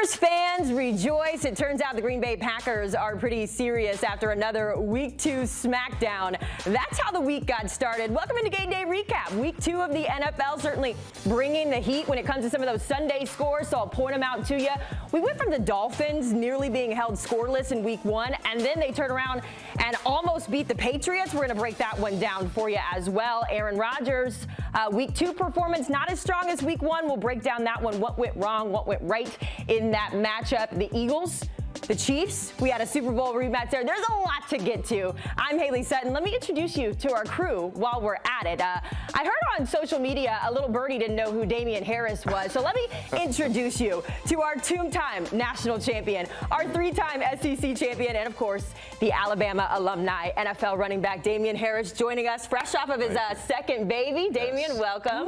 Packers fans rejoice. It turns out the Green Bay Packers are pretty serious after another Week 2 smackdown. That's how the week got started. Welcome into Game Day Recap. Week 2 of the NFL, certainly bringing the heat when it comes to some of those Sunday scores, so I'll point them out to you. We went from the Dolphins nearly being held scoreless in Week 1, and then they turned around and almost beat the Patriots. We're going to break that one down for you as well. Aaron Rodgers, Week 2 performance not as strong as Week 1. We'll break down that one, what went wrong, what went right in that matchup. The Eagles, the Chiefs, we had a Super Bowl rematch there. There's a lot to get to. I'm Haley Sutton. Let me introduce you to our crew while we're at it. I heard on social media a little birdie didn't know who Damien Harris was, so let me introduce you to our two-time national champion, our three-time SEC champion, and of course, the Alabama alumni NFL running back Damien Harris joining us fresh off of his second baby. Damien, welcome.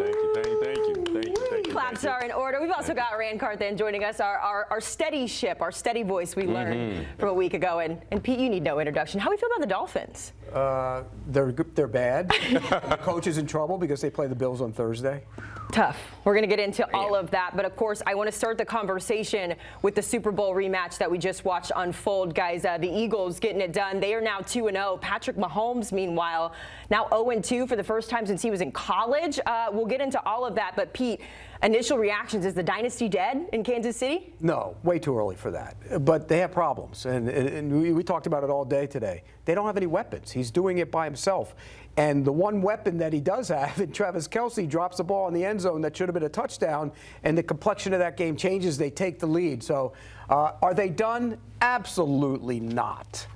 Thank you. Claps are in order. We've also got Rand Carthon joining us, our steady ship, our steady voice we learned from a week ago. And Pete, you need no introduction. How do we feel about the Dolphins? They're bad. The coach is in trouble because they play the Bills on Thursday. Tough. We're going to get into all of that. But, of course, I want to start the conversation with the Super Bowl rematch that we just watched unfold. Guys, the Eagles getting it done. They are now 2-0. Patrick Mahomes, meanwhile, now 0-2 for the first time since he was in college. We'll get into all of that. But, Pete, initial reactions, is the dynasty dead in Kansas City? No, way too early for that. But they have problems. And we talked about it all day today. They don't have any weapons. He's doing it by himself. And the one weapon that he does have, and Travis Kelce drops the ball in the end zone that should have been a touchdown, and the complexion of that game changes. They take the lead. So are they done? Absolutely not.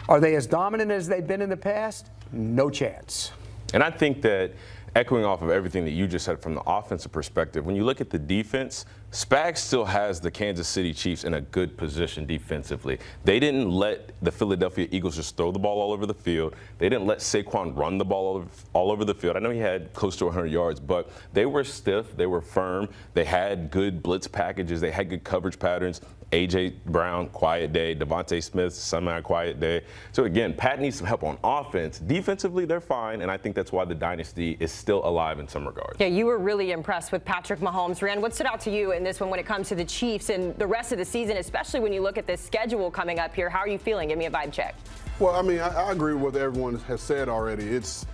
Are they as dominant as they've been in the past? No chance. And I think that, echoing off of everything that you just said from the offensive perspective, when you look at the defense, Spags still has the Kansas City Chiefs in a good position defensively. They didn't let the Philadelphia Eagles just throw the ball all over the field. They didn't let Saquon run the ball all over the field. I know he had close to 100 yards, but they were stiff. They were firm. They had good blitz packages. They had good coverage patterns. A.J. Brown, quiet day. Devontae Smith, semi-quiet day. So, again, Pat needs some help on offense. Defensively, they're fine, and I think that's why the dynasty is still alive in some regards. Yeah, you were really impressed with Patrick Mahomes. Rand, what stood out to you in this one when it comes to the Chiefs and the rest of the season, especially when you look at this schedule coming up here? How are you feeling? Give me a vibe check. Well, I mean, I agree with what everyone has said already. It's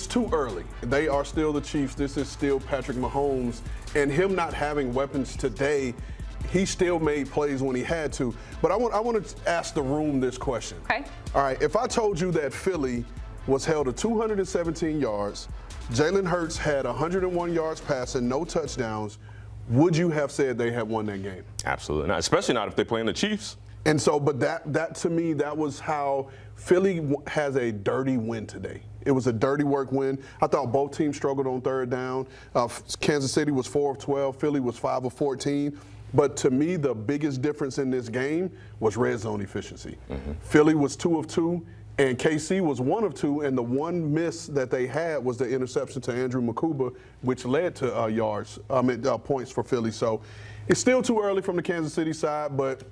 too early. They are still the Chiefs. This is still Patrick Mahomes. And him not having weapons today, he still made plays when he had to. But I want to ask the room this question. Okay. All right, if I told you that Philly was held to 217 yards, Jalen Hurts had 101 yards passing, no touchdowns, would you have said they had won that game? Absolutely not, especially not if they're playing the Chiefs. And so, but that to me, that was how Philly has a dirty win today. It was a dirty work win. I thought both teams struggled on third down. Kansas City was 4 of 12. Philly was 5 of 14. But to me, the biggest difference in this game was red zone efficiency. Philly was 2 of 2, and KC was 1 of 2, and the one miss that they had was the interception to Andrew Makuba, which led to points for Philly. So it's still too early from the Kansas City side, but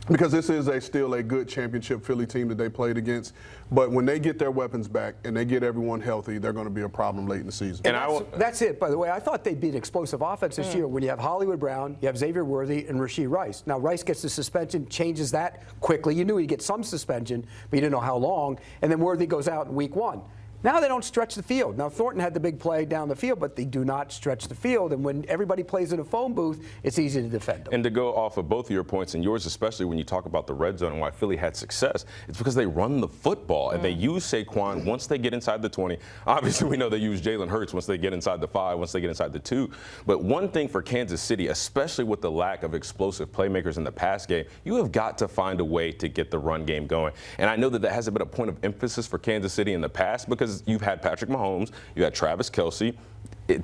because this is still a good championship Philly team that they played against. But when they get their weapons back and they get everyone healthy, they're going to be a problem late in the season. And that's it, by the way. I thought they'd be an explosive offense this year when you have Hollywood Brown, you have Xavier Worthy, and Rashee Rice. Now, Rice gets the suspension, changes that quickly. You knew he'd get some suspension, but you didn't know how long. And then Worthy goes out in week 1. Now they don't stretch the field. Now, Thornton had the big play down the field, but they do not stretch the field. And when everybody plays in a phone booth, it's easy to defend them. And to go off of both of your points, and yours especially when you talk about the red zone and why Philly had success, it's because they run the football. And they use Saquon once they get inside the 20. Obviously, we know they use Jalen Hurts once they get inside the 5, once they get inside the 2. But one thing for Kansas City, especially with the lack of explosive playmakers in the pass game, you have got to find a way to get the run game going. And I know that hasn't been a point of emphasis for Kansas City in the past because you've had Patrick Mahomes, you had Travis Kelce.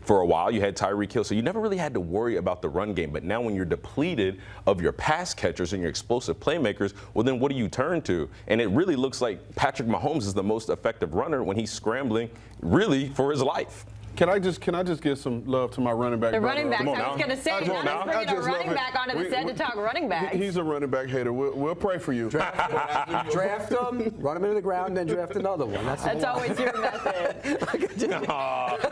For a while, you had Tyreek Hill, so you never really had to worry about the run game. But now when you're depleted of your pass catchers and your explosive playmakers, well, then what do you turn to? And it really looks like Patrick Mahomes is the most effective runner when he's scrambling really for his life. Can I just give some love to my running back? The brother? running backs. I was going to say, Come on now now. let's bring a running back onto the set to talk running backs. He's a running back hater. We'll pray for you. Draft them, run them into the ground, then draft another one. That's always your method.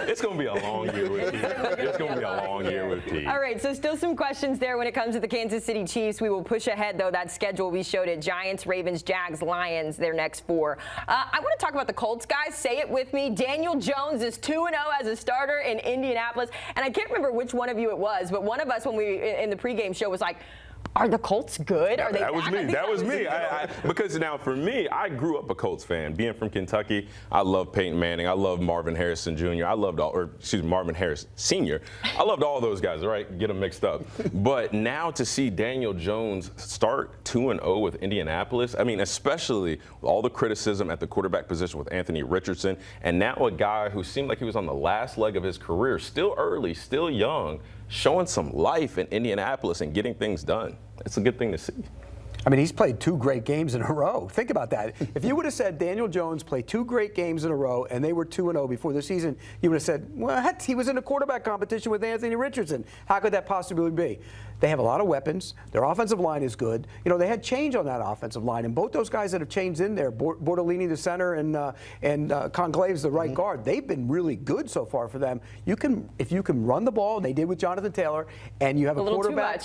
It's going to be a long year with Pete. It's going to be a long year with Pete. All right, so still some questions there when it comes to the Kansas City Chiefs. We will push ahead, though, that schedule we showed it. Giants, Ravens, Jags, Lions, their next 4. I want to talk about the Colts, guys. Say it with me. Daniel Jones is 2-0 as a starter in Indianapolis. And I can't remember which one of you it was, but one of us when we in the pregame show was like, are the Colts good? Are they that was back? me. That was me. Because now, for me, I grew up a Colts fan. Being from Kentucky, I love Peyton Manning. I love Marvin Harrison Jr. Marvin Harris Sr. I loved all those guys, right? Get them mixed up. But now to see Daniel Jones start 2-0 with Indianapolis, I mean, especially with all the criticism at the quarterback position with Anthony Richardson, and now a guy who seemed like he was on the last leg of his career, still early, still young, showing some life in Indianapolis and getting things done. It's a good thing to see. I mean, he's played 2 great games in a row. Think about that. If you would have said Daniel Jones played 2 great games in a row and they were 2-0 before the season, you would have said, what? He was in a quarterback competition with Anthony Richardson. How could that possibly be? They have a lot of weapons. Their offensive line is good. You know, they had change on that offensive line, and both those guys that have changed in there, Bortolini the center and Conclave's the right guard, they've been really good so far for them. If you can run the ball, and they did with Jonathan Taylor, and you have a quarterback.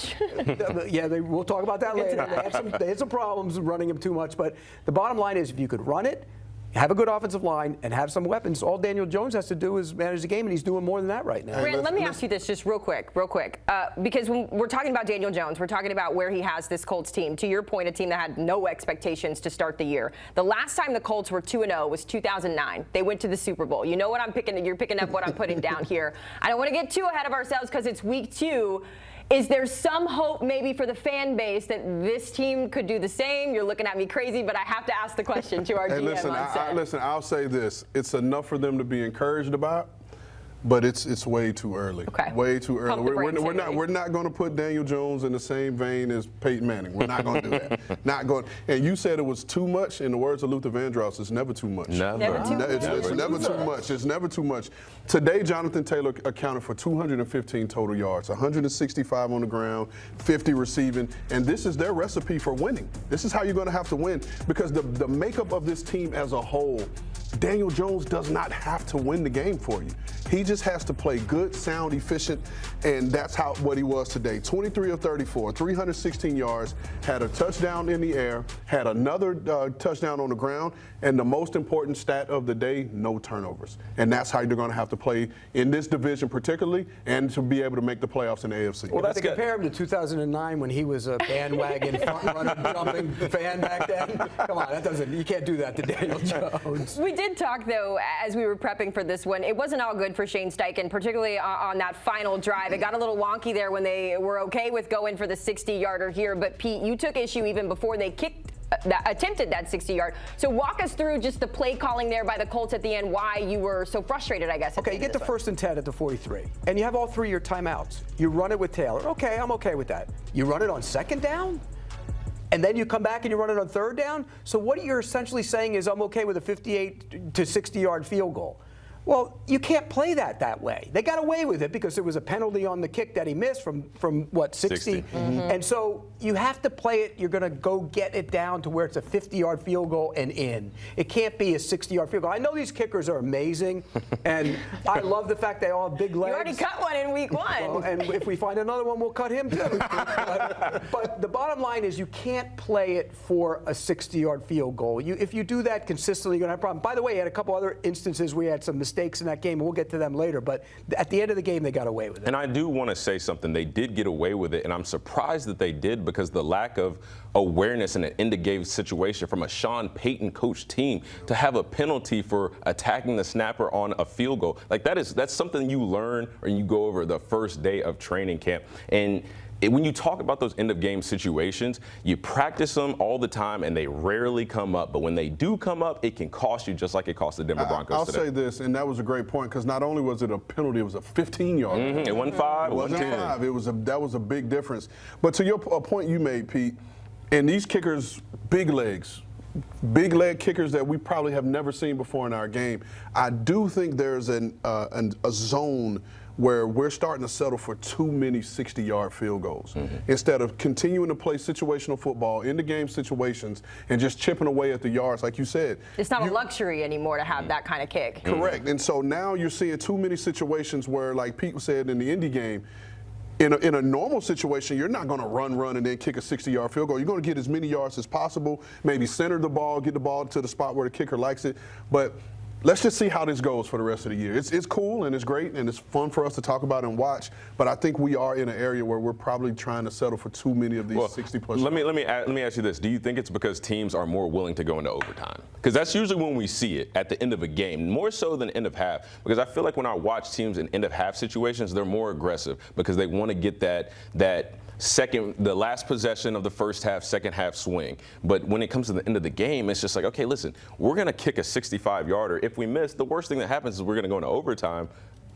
Yeah, we'll talk about that later. They had some problems running him too much, but the bottom line is if you could run it, have a good offensive line, and have some weapons, all Daniel Jones has to do is manage the game, and he's doing more than that right now. Grant, let me ask you this just real quick, because when we're talking about Daniel Jones, we're talking about where he has this Colts team. To your point, a team that had no expectations to start the year. The last time the Colts were 2-0 was 2009. They went to the Super Bowl. You know what I'm picking? You're picking up what I'm putting down here. I don't want to get too ahead of ourselves because it's week 2. Is there some hope maybe for the fan base that this team could do the same? You're looking at me crazy, but I have to ask the question to our GM on set. Listen, I'll say this. It's enough for them to be encouraged about, but it's way too early. Okay. Way too early. We're not going to put Daniel Jones in the same vein as Peyton Manning. We're not going to do that. Not going. And you said it was too much. In the words of Luther Vandross, it's never too much. Never too much. It's never too much. It's never too much. Today, Jonathan Taylor accounted for 215 total yards, 165 on the ground, 50 receiving, and this is their recipe for winning. This is how you're going to have to win because the makeup of this team as a whole, Daniel Jones does not have to win the game for you. He just has to play good, sound, efficient, and that's what he was today. 23 of 34, 316 yards, had a touchdown in the air, had another touchdown on the ground, and the most important stat of the day, no turnovers. And that's how you're going to have to play in this division particularly and to be able to make the playoffs in the AFC. Well, that's compare him to 2009 when he was a bandwagon front-runner jumping fan back then. Come on, you can't do that to Daniel Jones. We did talk, though, as we were prepping for this one. It wasn't all good for Shane Steichen, particularly on that final drive. It got a little wonky there when they were okay with going for the 60-yarder here. But, Pete, you took issue even before they attempted that 60-yard. So walk us through just the play calling there by the Colts at the end, why you were so frustrated, I guess. Okay, you get the 1st and 10 at the 43, and you have all 3 of your timeouts. You run it with Taylor. Okay, I'm okay with that. You run it on 2nd down? And then you come back and you run it on 3rd down? So what you're essentially saying is I'm okay with a 58 to 60-yard field goal. Well, you can't play that way. They got away with it because there was a penalty on the kick that he missed from what, 60? Mm-hmm. And so you have to play it. You're going to go get it down to where it's a 50-yard field goal and in. It can't be a 60-yard field goal. I know these kickers are amazing, and I love the fact they all have big legs. You already cut one in week 1. Well, and if we find another one, we'll cut him too. But the bottom line is you can't play it for a 60-yard field goal. If you do that consistently, you're going to have a problem. By the way, you had a couple other instances where you had some mistakes in that game, and we'll get to them later, but at the end of the game, they got away with it. And I do want to say something. They did get away with it, and I'm surprised that they did because the lack of awareness in an end-of-game situation from a Sean Payton coach team to have a penalty for attacking the snapper on a field goal. Like that's something you learn or you go over the first day of training camp. And when you talk about those end-of-game situations, you practice them all the time, and they rarely come up. But when they do come up, it can cost you just like it cost the Denver Broncos today. I'll say this, and that was a great point, because not only was it a penalty, it was a 15-yard. Mm-hmm. It wasn't 5. It wasn't 5. That was a big difference. But to your point you made, Pete, and these kickers, big legs, big leg kickers that we probably have never seen before in our game. I do think there's a zone where we're starting to settle for too many 60-yard field goals instead of continuing to play situational football in the game situations and just chipping away at the yards, like you said. It's not a luxury anymore to have that kind of kick. Correct. And so now you're seeing too many situations where, like Pete said in the Indy game, in a normal situation, you're not going to run, and then kick a 60-yard field goal. You're going to get as many yards as possible, maybe center the ball, get the ball to the spot where the kicker likes it. But let's just see how this goes for the rest of the year. It's cool and it's great and it's fun for us to talk about and watch, but I think we are in an area where we're probably trying to settle for too many of these 60-plus. Let me ask you this. Do you think it's because teams are more willing to go into overtime? Because that's usually when we see it, at the end of a game, more so than end of half. Because I feel like when I watch teams in end of half situations, they're more aggressive because they want to get the last possession of the first half, second half swing. But when it comes to the end of the game, it's just like, okay, listen, we're going to kick a 65-yarder. If we miss, the worst thing that happens is we're going to go into overtime.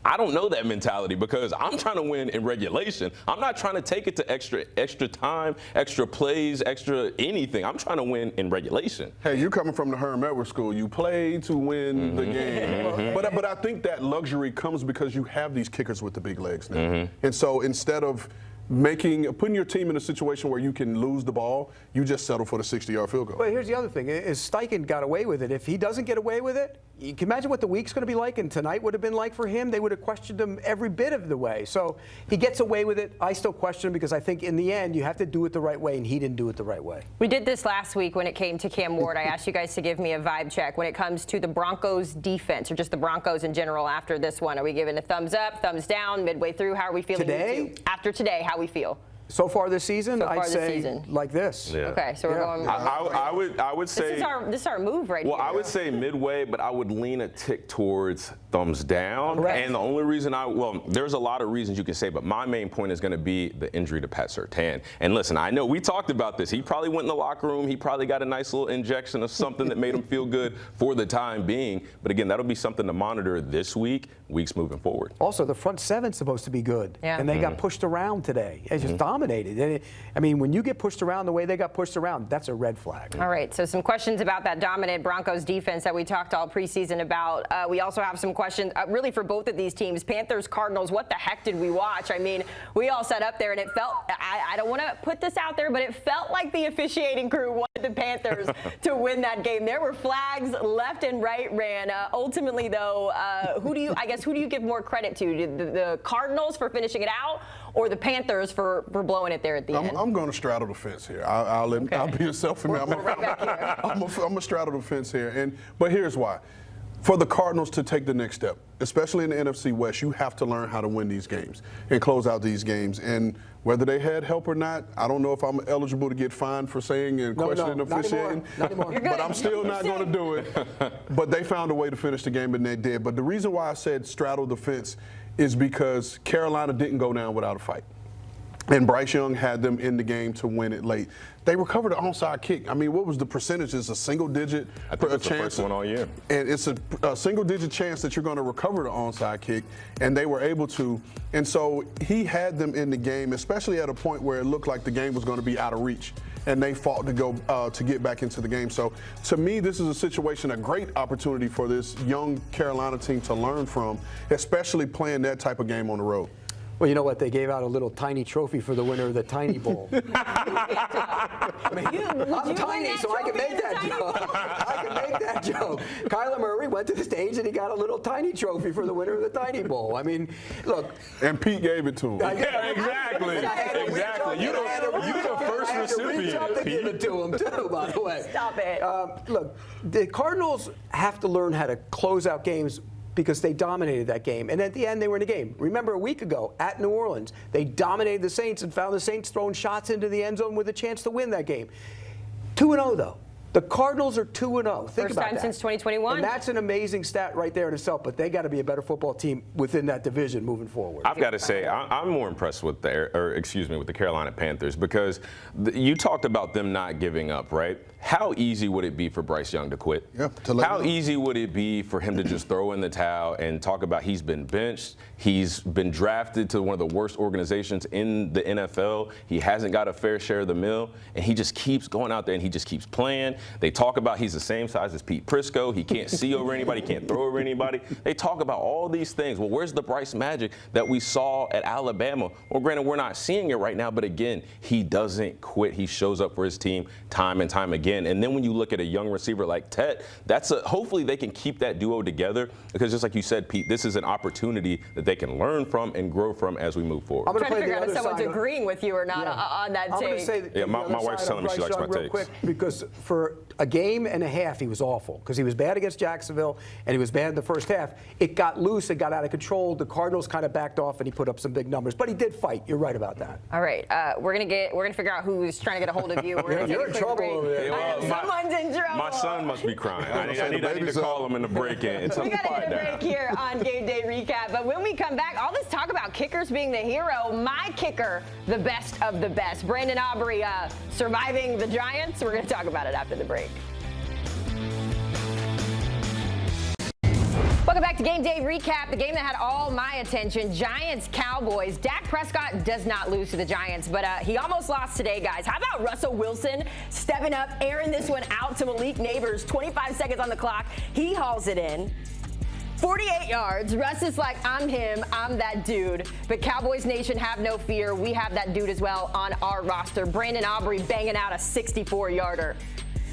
I don't know that mentality because I'm trying to win in regulation. I'm not trying to take it to extra time, extra plays, extra anything. I'm trying to win in regulation. Hey, you're coming from the Herm Edwards school. You play to win the game. But I think that luxury comes because you have these kickers with the big legs now. And so instead of putting your team in a situation where you can lose the ball, you just settle for the 60-yard field goal. But here's the other thing: is Steichen got away with it? If he doesn't get away with it, you can imagine what the week's going to be like, and tonight would have been like for him. They would have questioned him every bit of the way. So he gets away with it. I still question him because I think in the end you have to do it the right way, and he didn't do it the right way. We did this last week when it came to Cam Ward. I asked you guys to give me a vibe check when it comes to the Broncos defense, or just the Broncos in general after this one. Are we giving a thumbs up, thumbs down, midway through? How are we feeling? Today? After today, how we feel? So far this season, I'd this say season. like this. Yeah. Okay, so we're going. I would say this is our move right here. Well, I would say midway, but I would lean a tick towards thumbs down. Correct. And the only reason there's a lot of reasons you can say, but my main point is going to be the injury to Pat Surtain. And listen, I know we talked about this. He probably went in the locker room. He probably got a nice little injection of something that made him feel good for the time being. But again, that'll be something to monitor this week, weeks moving forward. Also, the front seven's supposed to be good, and they got pushed around today. They just dominated. And when you get pushed around the way they got pushed around, that's a red flag. All right, so some questions about that dominant Broncos defense that we talked all preseason about. We also have some questions really for both of these teams. Panthers, Cardinals, what the heck did we watch? I mean, we all sat up there and it felt, I don't want to put this out there, but it felt like the officiating crew wanted the Panthers to win that game. There were flags left and right ran. Ultimately, though, who do you give more credit to? The Cardinals for finishing it out, or the Panthers for blowing it there at the end? I'm going to straddle the fence here. I'll be a selfie man. I'm going to straddle the fence here. But here's why. For the Cardinals to take the next step, especially in the NFC West, you have to learn how to win these games and close out these games. And whether they had help or not, I don't know if I'm eligible to get fined for saying and questioning officiating. Not anymore. But I'm still not going to do it. But they found a way to finish the game, and they did. But the reason why I said straddle the fence is because Carolina didn't go down without a fight. And Bryce Young had them in the game to win it late. They recovered an onside kick. I mean, what was the percentage? It's a single-digit chance. I think it's the first one all year. And it's a single-digit chance that you're going to recover the onside kick, and they were able to. And so he had them in the game, especially at a point where it looked like the game was going to be out of reach, and they fought to go to get back into the game. So to me, this is a situation, a great opportunity for this young Carolina team to learn from, especially playing that type of game on the road. Well, you know what? They gave out a little tiny trophy for the winner of the Tiny Bowl. I'm tiny, so I can make that joke. I can make that joke. Kyler Murray went to the stage and he got a little tiny trophy for the winner of the Tiny Bowl. I mean, look. And Pete gave it to him. Yeah, exactly. You the first recipient. To give it to him too, by the way. Stop it. Look, the Cardinals have to learn how to close out games because they dominated that game. And at the end, they were in the game. Remember a week ago at New Orleans, they dominated the Saints and found the Saints throwing shots into the end zone with a chance to win that game. 2-0, though. The Cardinals are 2-0. Think about that. First time since 2021. And that's an amazing stat right there in itself, but they got to be a better football team within that division moving forward. I've got to say, I'm more impressed with the Carolina Panthers because you talked about them not giving up, right? How easy would it be for Bryce Young to quit? Yeah, How easy would it be for him to just throw in the towel and talk about he's been benched, he's been drafted to one of the worst organizations in the NFL, he hasn't got a fair share of the meal, and he just keeps going out there and he just keeps playing, They talk about he's the same size as Pete Prisco. He can't see over anybody, can't throw over anybody. They talk about all these things. Well, where's the Bryce magic that we saw at Alabama? Well, granted, we're not seeing it right now, but again, he doesn't quit. He shows up for his team time and time again. And then when you look at a young receiver like Tet, hopefully they can keep that duo together, because just like you said, Pete, this is an opportunity that they can learn from and grow from as we move forward. I'm trying to figure out if someone's agreeing with you or not on that take. My wife's telling me she likes my takes. Quick, because for a game and a half, he was awful, because he was bad against Jacksonville and he was bad in the first half. It got loose, it got out of control. The Cardinals kind of backed off and he put up some big numbers, but he did fight. You're right about that. All right, we're gonna figure out who's trying to get a hold of you. You're in trouble over there. Someone's in trouble. My son must be crying. I need to call him in the break-in. We got to get a break here on Game Day Recap. But when we come back, all this talk about kickers being the hero, my kicker, the best of the best. Brandon Aubrey surviving the Giants. We're going to talk about it after the break. Welcome back to Game Day Recap, the game that had all my attention. Giants, Cowboys. Dak Prescott does not lose to the Giants, but he almost lost today, guys. How about Russell Wilson stepping up, airing this one out to Malik Neighbors? 25 seconds on the clock. He hauls it in. 48 yards. Russ is like, I'm him, I'm that dude. But Cowboys Nation, have no fear. We have that dude as well on our roster. Brandon Aubrey banging out a 64-yarder.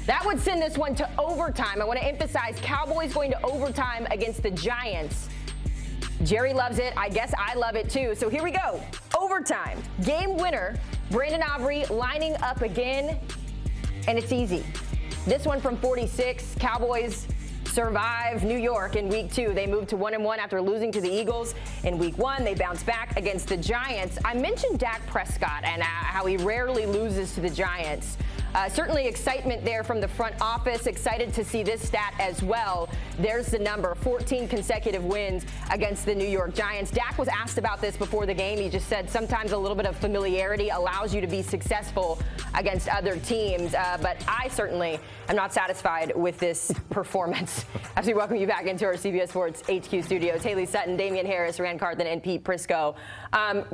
That would send this one to overtime. I want to emphasize Cowboys going to overtime against the Giants. Jerry loves it. I guess I love it too. So here we go. Overtime. Game winner. Brandon Aubrey lining up again. And it's easy. This one from 46. Cowboys survive New York in week 2. They moved to 1-1 after losing to the Eagles in week 1. They bounced back against the Giants. I mentioned Dak Prescott and how he rarely loses to the Giants. Certainly excitement there from the front office. Excited to see this stat as well. There's the number, 14 consecutive wins against the New York Giants. Dak was asked about this before the game. He just said sometimes a little bit of familiarity allows you to be successful against other teams. But I certainly am not satisfied with this performance. As we welcome you back into our CBS Sports HQ studios. Haley Sutton, Damien Harris, Carthon and Pete Prisco.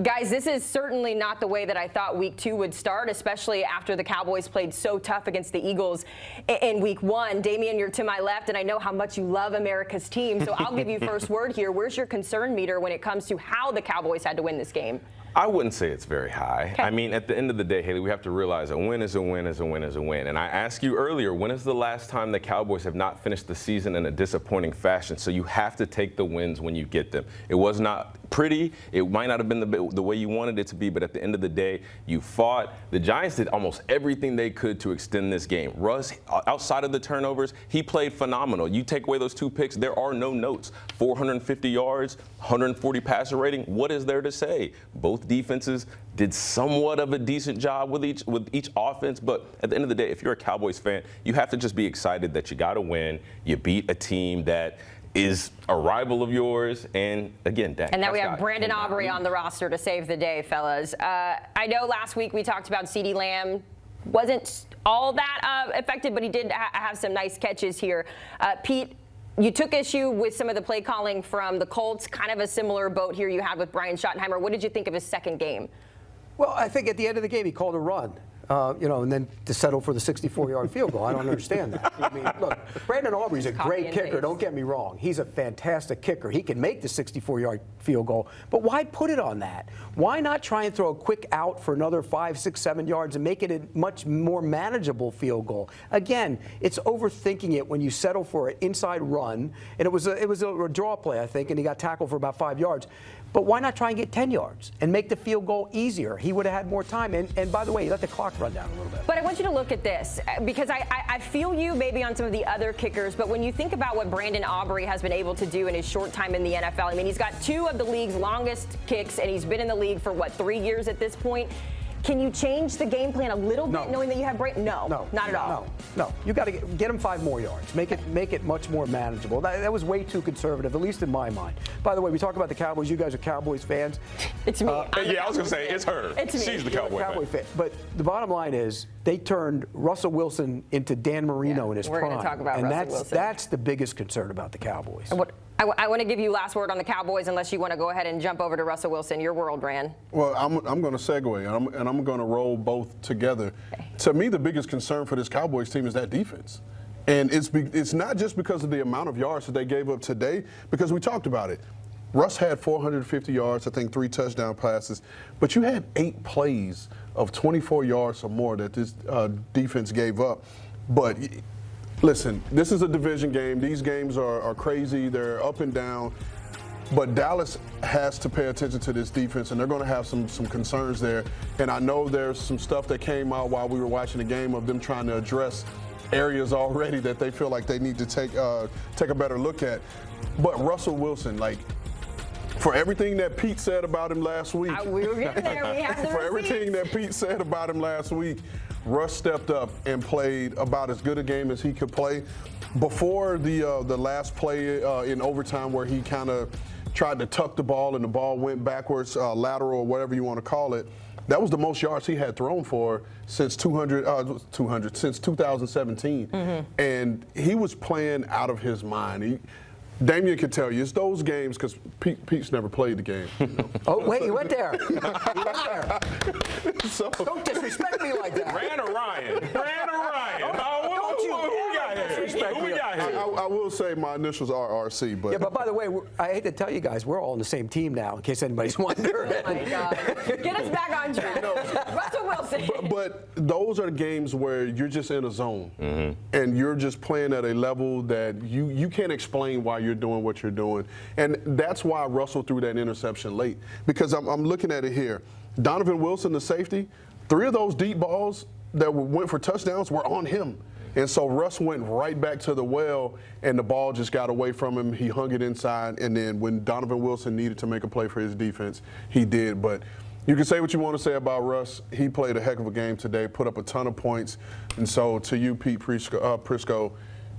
Guys, this is certainly not the way that I thought week 2 would start, especially after the Cowboys played so tough against the Eagles in week 1. Damien, you're to my left, and I know how much you love America's team, so I'll give you first word here. Where's your concern meter when it comes to how the Cowboys had to win this game? I wouldn't say it's very high. Okay. I mean, at the end of the day, Haley, we have to realize a win is a win is a win is a win. And I asked you earlier, when is the last time the Cowboys have not finished the season in a disappointing fashion? So you have to take the wins when you get them. It was not pretty. It might not have been the way you wanted it to be, but at the end of the day, you fought. The Giants did almost everything they could to extend this game. Russ, outside of the turnovers, he played phenomenal. You take away those 2 picks, there are no notes. 450 yards, 140 passer rating. What is there to say? Both defenses did somewhat of a decent job with each offense, but at the end of the day, if you're a Cowboys fan, you have to just be excited that you got to win. You beat a team that is a rival of yours, and again, Dak. And now we have Brandon Aubrey on the roster to save the day, fellas. I know last week we talked about CeeDee Lamb. Wasn't all that effective, but he did have some nice catches here. Pete, you took issue with some of the play calling from the Colts, kind of a similar boat here you had with Brian Schottenheimer. What did you think of his second game? Well, I think at the end of the game he called a run. And then to settle for the 64-yard field goal. I don't understand that. I mean, look, Brandon Aubrey's a great kicker. Don't get me wrong. He's a fantastic kicker. He can make the 64-yard field goal. But why put it on that? Why not try and throw a quick out for another 5, 6, 7 yards and make it a much more manageable field goal? Again, it's overthinking it when you settle for an inside run. And it was a draw play, I think, and he got tackled for about 5 yards. But why not try and get 10 yards and make the field goal easier? He would have had more time. And by the way, he let the clock run down a little bit. But I want you to look at this, because I feel you maybe on some of the other kickers, but when you think about what Brandon Aubrey has been able to do in his short time in the NFL, I mean, he's got 2 of the league's longest kicks, and he's been in the league for, 3 years at this point? Can you change the game plan a little bit, knowing that you have Brandon? No, not at all. No. You got to get him 5 more yards. Make it much more manageable. That was way too conservative, at least in my mind. By the way, we talk about the Cowboys. You guys are Cowboys fans. It's me. Yeah, I was going to say, it's her. It's me. She's the Cowboy fan. But the bottom line is they turned Russell Wilson into Dan Marino in his prime. We're going to talk about and Russell Wilson. That's the biggest concern about the Cowboys. I want to give you last word on the Cowboys unless you want to go ahead and jump over to Russell Wilson. Your world, Rand. Well, I'm going to segue, and I'm going to roll both together. Okay. To me, the biggest concern for this Cowboys team is that defense. And it's not just because of the amount of yards that they gave up today, because we talked about it. Russ had 450 yards, I think 3 touchdown passes, but you had 8 plays of 24 yards or more that this defense gave up. But listen, this is a division game. These games are crazy. They're up and down. But Dallas has to pay attention to this defense, and they're going to have some concerns there. And I know there's some stuff that came out while we were watching the game of them trying to address areas already that they feel like they need to take a better look at. But Russell Wilson, like, for everything that Pete said about him last week. We were getting there. We have the For receipts. everything that Pete said about him last week, Russ stepped up and played about as good a game as he could play. Before the last play in overtime where he kind of tried to tuck the ball and the ball went backwards, lateral or whatever you want to call it, that was the most yards he had thrown for since 2017. Mm-hmm. And he was playing out of his mind. Damien can tell you, it's those games, because Pete's never played the game. You know? Oh, wait, he went there. He went there. So, don't disrespect me like that. Rand or Ryan? Rand or Ryan? Don't you disrespect me. I will say my initials are RC, but. Yeah, but by the way, I hate to tell you guys, we're all on the same team now, in case anybody's wondering. Oh, my God. Get us back on track. Russell Wilson. But those are the games where you're just in a zone, and you're just playing at a level that you can't explain why you're doing what you're doing. And that's why Russell threw that interception late, because I'm looking at it here. Donovan Wilson, the safety, 3 of those deep balls that went for touchdowns were on him. And so Russ went right back to the well, and the ball just got away from him. He hung it inside, and then when Donovan Wilson needed to make a play for his defense, he did. But you can say what you want to say about Russ. He played a heck of a game today, put up a ton of points. And so to you, Pete Prisco,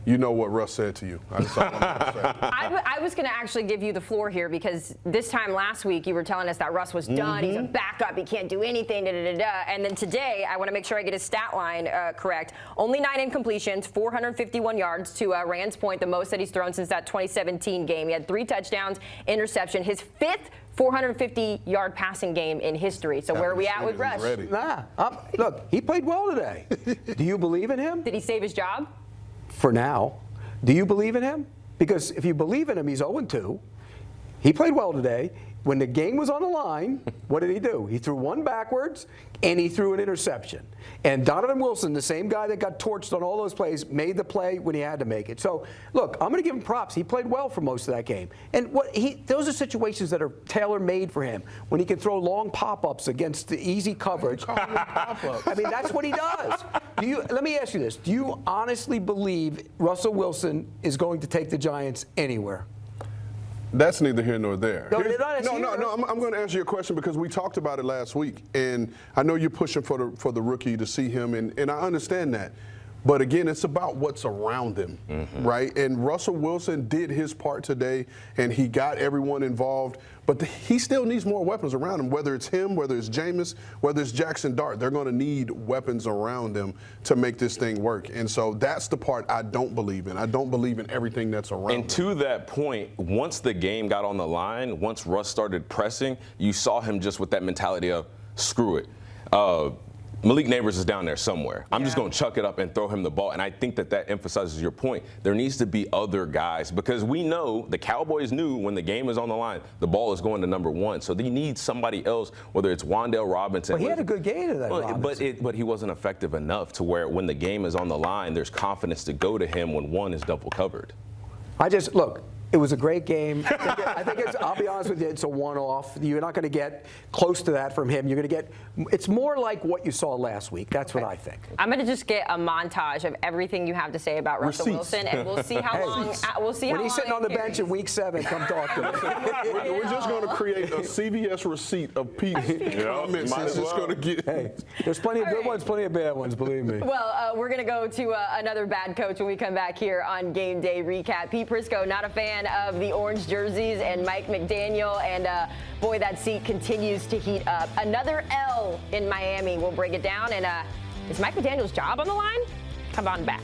you know what Russ said to you. That's all I'm gonna say. I was going to actually give you the floor here, because this time last week you were telling us that Russ was done. He's a backup. He can't do anything. And then today, I want to make sure I get his stat line correct. Only 9 incompletions, 451 yards to Rand's point, the most that he's thrown since that 2017 game. He had 3 touchdowns, interception. His 5th 450-yard passing game in history. So where are we at with Russ? Look, he played well today. Do you believe in him? Did he save his job? For now. Do you believe in him? Because if you believe in him, he's 0-2. He played well today. When the game was on the line, what did he do? He threw 1 backwards, and he threw an interception. And Donovan Wilson, the same guy that got torched on all those plays, made the play when he had to make it. So, look, I'm going to give him props. He played well for most of that game. And those are situations that are tailor-made for him. When he can throw long pop-ups against the easy coverage. I mean, that's what he does. Let me ask you this. Do you honestly believe Russell Wilson is going to take the Giants anywhere? That's neither here nor there. No, I'm going to answer your question because we talked about it last week, and I know you're pushing for the rookie to see him, and I understand that. But again, it's about what's around him, right? And Russell Wilson did his part today, and he got everyone involved. But he still needs more weapons around him, whether it's him, whether it's Jameis, whether it's Jackson Dart. They're going to need weapons around them to make this thing work. And so that's the part I don't believe in. I don't believe in everything that's around And to that point, once the game got on the line, once Russ started pressing, you saw him just with that mentality of, screw it. Malik Neighbors is down there somewhere. I'm just going to chuck it up and throw him the ball. And I think that emphasizes your point. There needs to be other guys because we know the Cowboys knew when the game is on the line, the ball is going to number 1. So they need somebody else, whether it's Wan'Dale Robinson. Well, he had a good game today, but he wasn't effective enough to where when the game is on the line, there's confidence to go to him when 1 is double covered. Look. It was a great game. I think I'll be honest with you, it's a one-off. You're not going to get close to that from him. You're going to get, it's more like what you saw last week. That's what I think. I'm going to just get a montage of everything you have to say about Russell Wilson, and we'll see how long. We'll see when how he's sitting on the bench in week 7, come talk to me. We're just going to create a CBS receipt of Pete's comments. It's just going to get. Hey, there's plenty of good ones, plenty of bad ones, believe me. Well, we're going to go to another bad coach when we come back here on Game Day Recap. Pete Prisco, not a fan of the orange jerseys, and Mike McDaniel, and boy, that seat continues to heat up. Another L in Miami. We'll break it down. And is Mike McDaniel's job on the line? Come on back.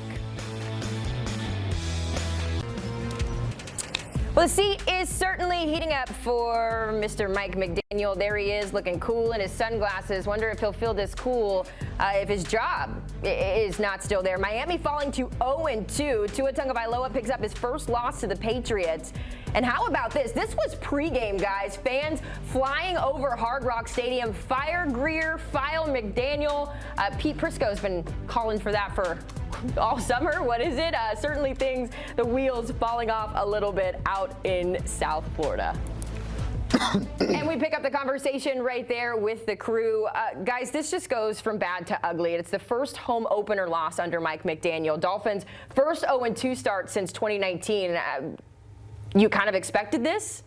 Well, the seat is certainly heating up for Mr. Mike McDaniel. There he is, looking cool in his sunglasses. Wonder if he'll feel this cool if his job is not still there. Miami falling to 0-2. Tua Tagovailoa picks up his first loss to the Patriots. And how about this? This was pregame, guys. Fans flying over Hard Rock Stadium. Fire Greer, file McDaniel. Pete Prisco's been calling for that for all summer. What is it? Certainly the wheels falling off a little bit out in South Florida. And we pick up the conversation right there with the crew. Guys, this just goes from bad to ugly. It's the first home opener loss under Mike McDaniel. Dolphins' first 0-2 start since 2019. You kind of expected this?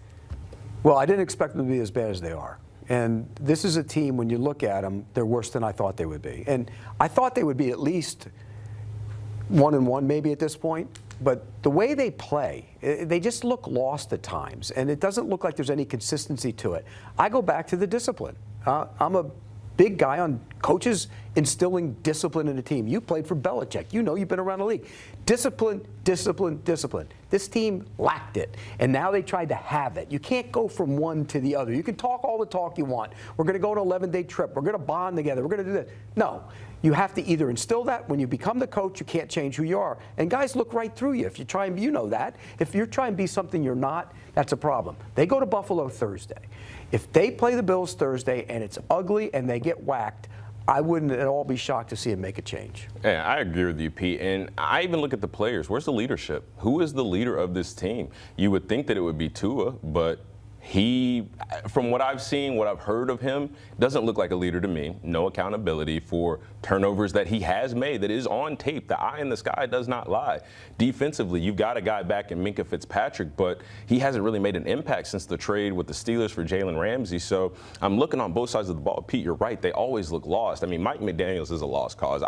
Well, I didn't expect them to be as bad as they are. And this is a team, when you look at them, they're worse than I thought they would be. And I thought they would be at least 1-1 maybe at this point. But the way they play, they just look lost at times. And it doesn't look like there's any consistency to it. I go back to the discipline. I'm a big guy on coaches instilling discipline in a team. You played for Belichick. You know, you've been around the league. Discipline, discipline, discipline. This team lacked it, and now they tried to have it. You can't go from one to the other. You can talk all the talk you want. We're going to go on an 11-day trip. We're going to bond together. We're going to do this. No. You have to either instill that. When you become the coach, you can't change who you are. And guys look right through you. If you try and, you know that. If you're trying to be something you're not, that's a problem. They go to Buffalo Thursday. If they play the Bills Thursday and it's ugly and they get whacked, I wouldn't at all be shocked to see him make a change. Yeah, I agree with you, Pete. And I even look at the players. Where's the leadership? Who is the leader of this team? You would think that it would be Tua, but he, from what I've seen, what I've heard of him, doesn't look like a leader to me. No accountability for turnovers that he has made that is on tape. The eye in the sky does not lie. Defensively, you've got a guy back in Minkah Fitzpatrick, but he hasn't really made an impact since the trade with the Steelers for Jalen Ramsey. So I'm looking on both sides of the ball. Pete, you're right. They always look lost. I mean, Mike McDaniels is a lost cause.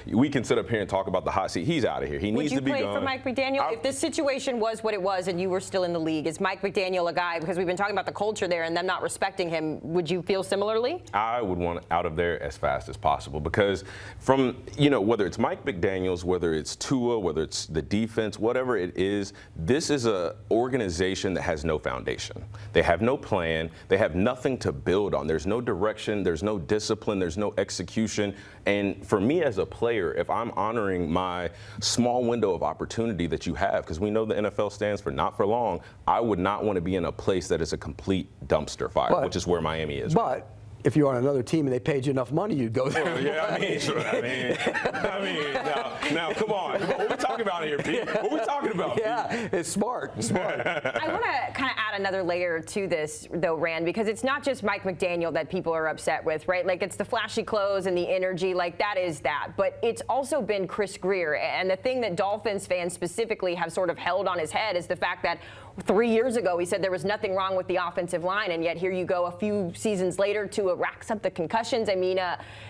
We can sit up here and talk about the hot seat. He's out of here. He needs to be gone. Would you play for Mike McDaniel? If this situation was what it was and you were still in the league, is Mike McDaniel a guy, because we've been talking about the culture there and them not respecting him, would you feel similarly? I would want out of there as fast as possible, because from, whether it's Mike McDaniels, whether it's Tua, whether it's the defense, whatever it is, this is an organization that has no foundation. They have no plan. They have nothing to build on. There's no direction. There's no discipline. There's no execution. And for me as a player, if I'm honoring my small window of opportunity that you have, because we know the NFL stands for not for long, I would not want to be in a place that is a complete dumpster fire, which is where Miami is. But if you're on another team and they paid you enough money, you'd go there. Well, yeah, I mean, now, come on. What are we talking about here, Pete? What are we talking about? Yeah, it's smart. It's smart. I want to kind of add another layer to this, though, Rand, because it's not just Mike McDaniel that people are upset with, right? Like, it's the flashy clothes and the energy, like, that is that. But it's also been Chris Grier. And the thing that Dolphins fans specifically have sort of held on his head is the fact that 3 years ago he said there was nothing wrong with the offensive line, and yet here you go a few seasons later to racks up the concussions. I mean,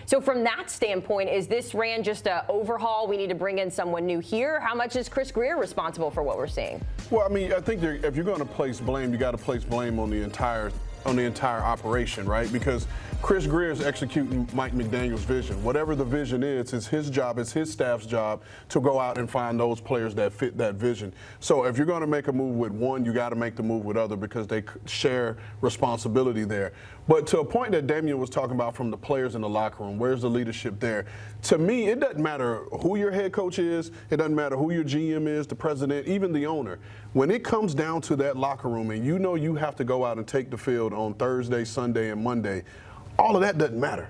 so from that standpoint, is this Rand just an overhaul? We need to bring in someone new here. How much is Chris Grier responsible for what we're seeing? Well, I mean, I think if you're going to place blame, you got to place blame on the entire operation, right? Because Chris Grier is executing Mike McDaniel's vision. Whatever the vision is, it's his job, it's his staff's job to go out and find those players that fit that vision. So if you're going to make a move with one, you got to make the move with other, because they share responsibility there. But to a point that Damien was talking about from the players in the locker room, where's the leadership there? To me, it doesn't matter who your head coach is. It doesn't matter who your GM is, the president, even the owner. When it comes down to that locker room and you know you have to go out and take the field on Thursday, Sunday, and Monday, all of that doesn't matter.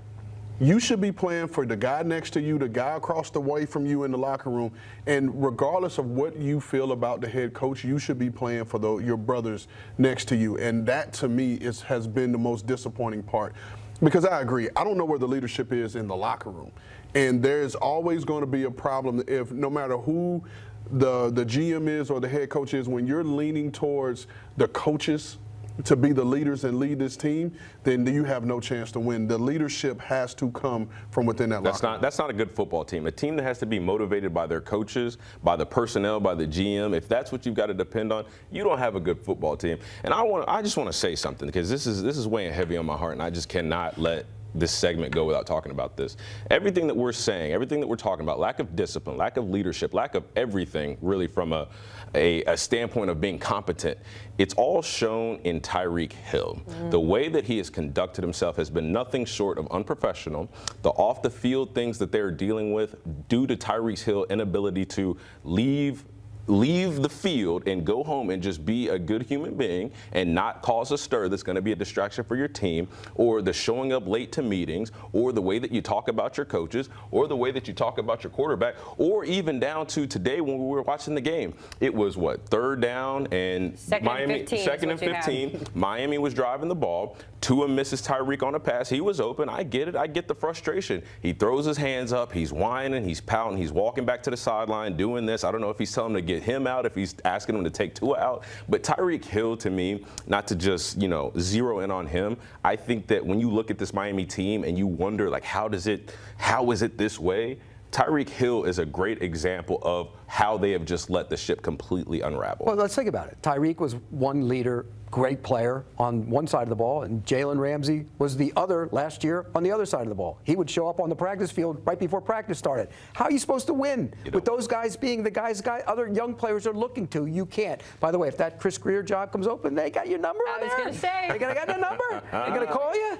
You should be playing for the guy next to you, the guy across the way from you in the locker room. And regardless of what you feel about the head coach, you should be playing for your brothers next to you. And that, to me, has been the most disappointing part. Because I agree, I don't know where the leadership is in the locker room. And there's always going to be a problem if no matter who the GM is or the head coach is, when you're leaning towards the coaches to be the leaders and lead this team, then you have no chance to win. The leadership has to come from within that locker room. That's not a good football team. A team that has to be motivated by their coaches, by the personnel, by the GM. If that's what you've got to depend on, you don't have a good football team. And I just want to say something, because this is weighing heavy on my heart, and I just cannot let this segment go without talking about this. Everything that we're saying, everything that we're talking about, lack of discipline, lack of leadership, lack of everything really from a standpoint of being competent, it's all shown in Tyreek Hill. The way that he has conducted himself has been nothing short of unprofessional. The off-the-field things that they're dealing with due to Tyreek Hill's inability to leave the field and go home and just be a good human being and not cause a stir that's going to be a distraction for your team, or the showing up late to meetings, or the way that you talk about your coaches, or the way that you talk about your quarterback, or even down to today when we were watching the game. It was what, 3rd down and second and 15. Miami was driving the ball. Tua misses Tyreek on a pass. He was open. I get it. I get the frustration. He throws his hands up. He's whining. He's pouting. He's walking back to the sideline doing this. I don't know if he's telling him to get him out, if he's asking him to take Tua out. But Tyreek Hill, to me, not to just, zero in on him, I think that when you look at this Miami team and you wonder, like, how is it this way? Tyreek Hill is a great example of how they have just let the ship completely unravel. Well, let's think about it. Tyreek was one leader, great player on one side of the ball, and Jalen Ramsey was the other last year on the other side of the ball. He would show up on the practice field right before practice started. How are you supposed to win with those guys being the guys other young players are looking to? You can't. By the way, if that Chris Greer job comes open, they got your number on there. I was going to say. They got your number? They're going to call you?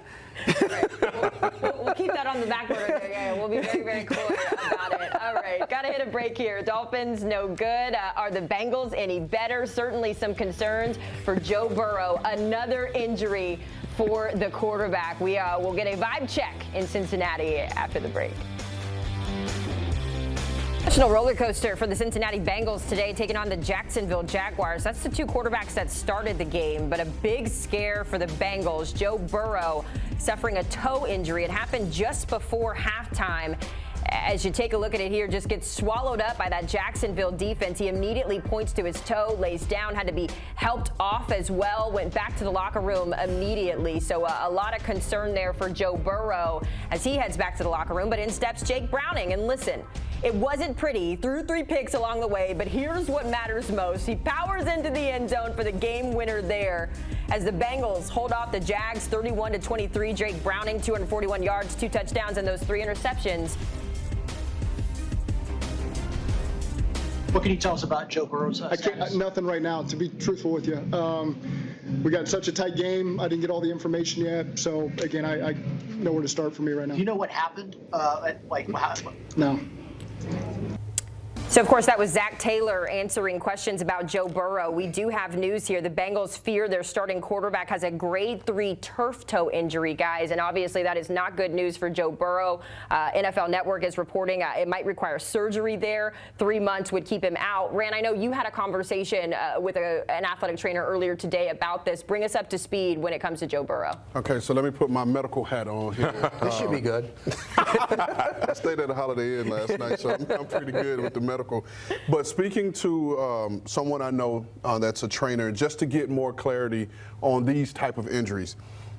Right. We'll keep that on the back burner there. Yeah, we'll be very, very clear about it. All right, got to hit a break here. Dolphins, no good. Are the Bengals any better? Certainly some concerns for Joe Burrow. Another injury for the quarterback. We will get a vibe check in Cincinnati after the break. National roller coaster for the Cincinnati Bengals today, taking on the Jacksonville Jaguars. That's the 2 quarterbacks that started the game, but a big scare for the Bengals. Joe Burrow suffering a toe injury. It happened just before halftime. As you take a look at it here, just gets swallowed up by that Jacksonville defense. He immediately points to his toe, lays down, had to be helped off as well, went back to the locker room immediately. So a lot of concern there for Joe Burrow as he heads back to the locker room. But in steps Jake Browning. And listen, it wasn't pretty. He threw 3 picks along the way, but here's what matters most. He powers into the end zone for the game winner there as the Bengals hold off the Jags 31-23. Jake Browning, 241 yards, 2 touchdowns, and those 3 interceptions. What can you tell us about Joe Burrow's status? Nothing right now, to be truthful with you. We got such a tight game. I didn't get all the information yet. So, again, I know where to start for me right now. Do you know what happened? No. So, of course, that was Zach Taylor answering questions about Joe Burrow. We do have news here. The Bengals fear their starting quarterback has a grade 3 turf toe injury, guys. And obviously that is not good news for Joe Burrow. NFL Network is reporting it might require surgery there. 3 months would keep him out. Ran, I know you had a conversation with an athletic trainer earlier today about this. Bring us up to speed when it comes to Joe Burrow. Okay, so let me put my medical hat on here. This should be good. I stayed at a Holiday Inn last night, so I'm pretty good with the medical. But speaking to someone I know that's a trainer, just to get more clarity on these type of injuries.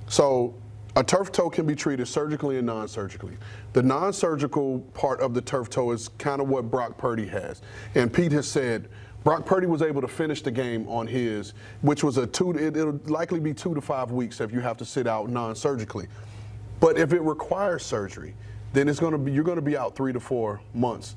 So a turf toe can be treated surgically and non-surgically. The non-surgical part of the turf toe is kind of what Brock Purdy has. And Pete has said Brock Purdy was able to finish the game on his, which was it'll likely be 2 to 5 weeks if you have to sit out non-surgically. But if it requires surgery, then you're going to be out 3 to 4 months.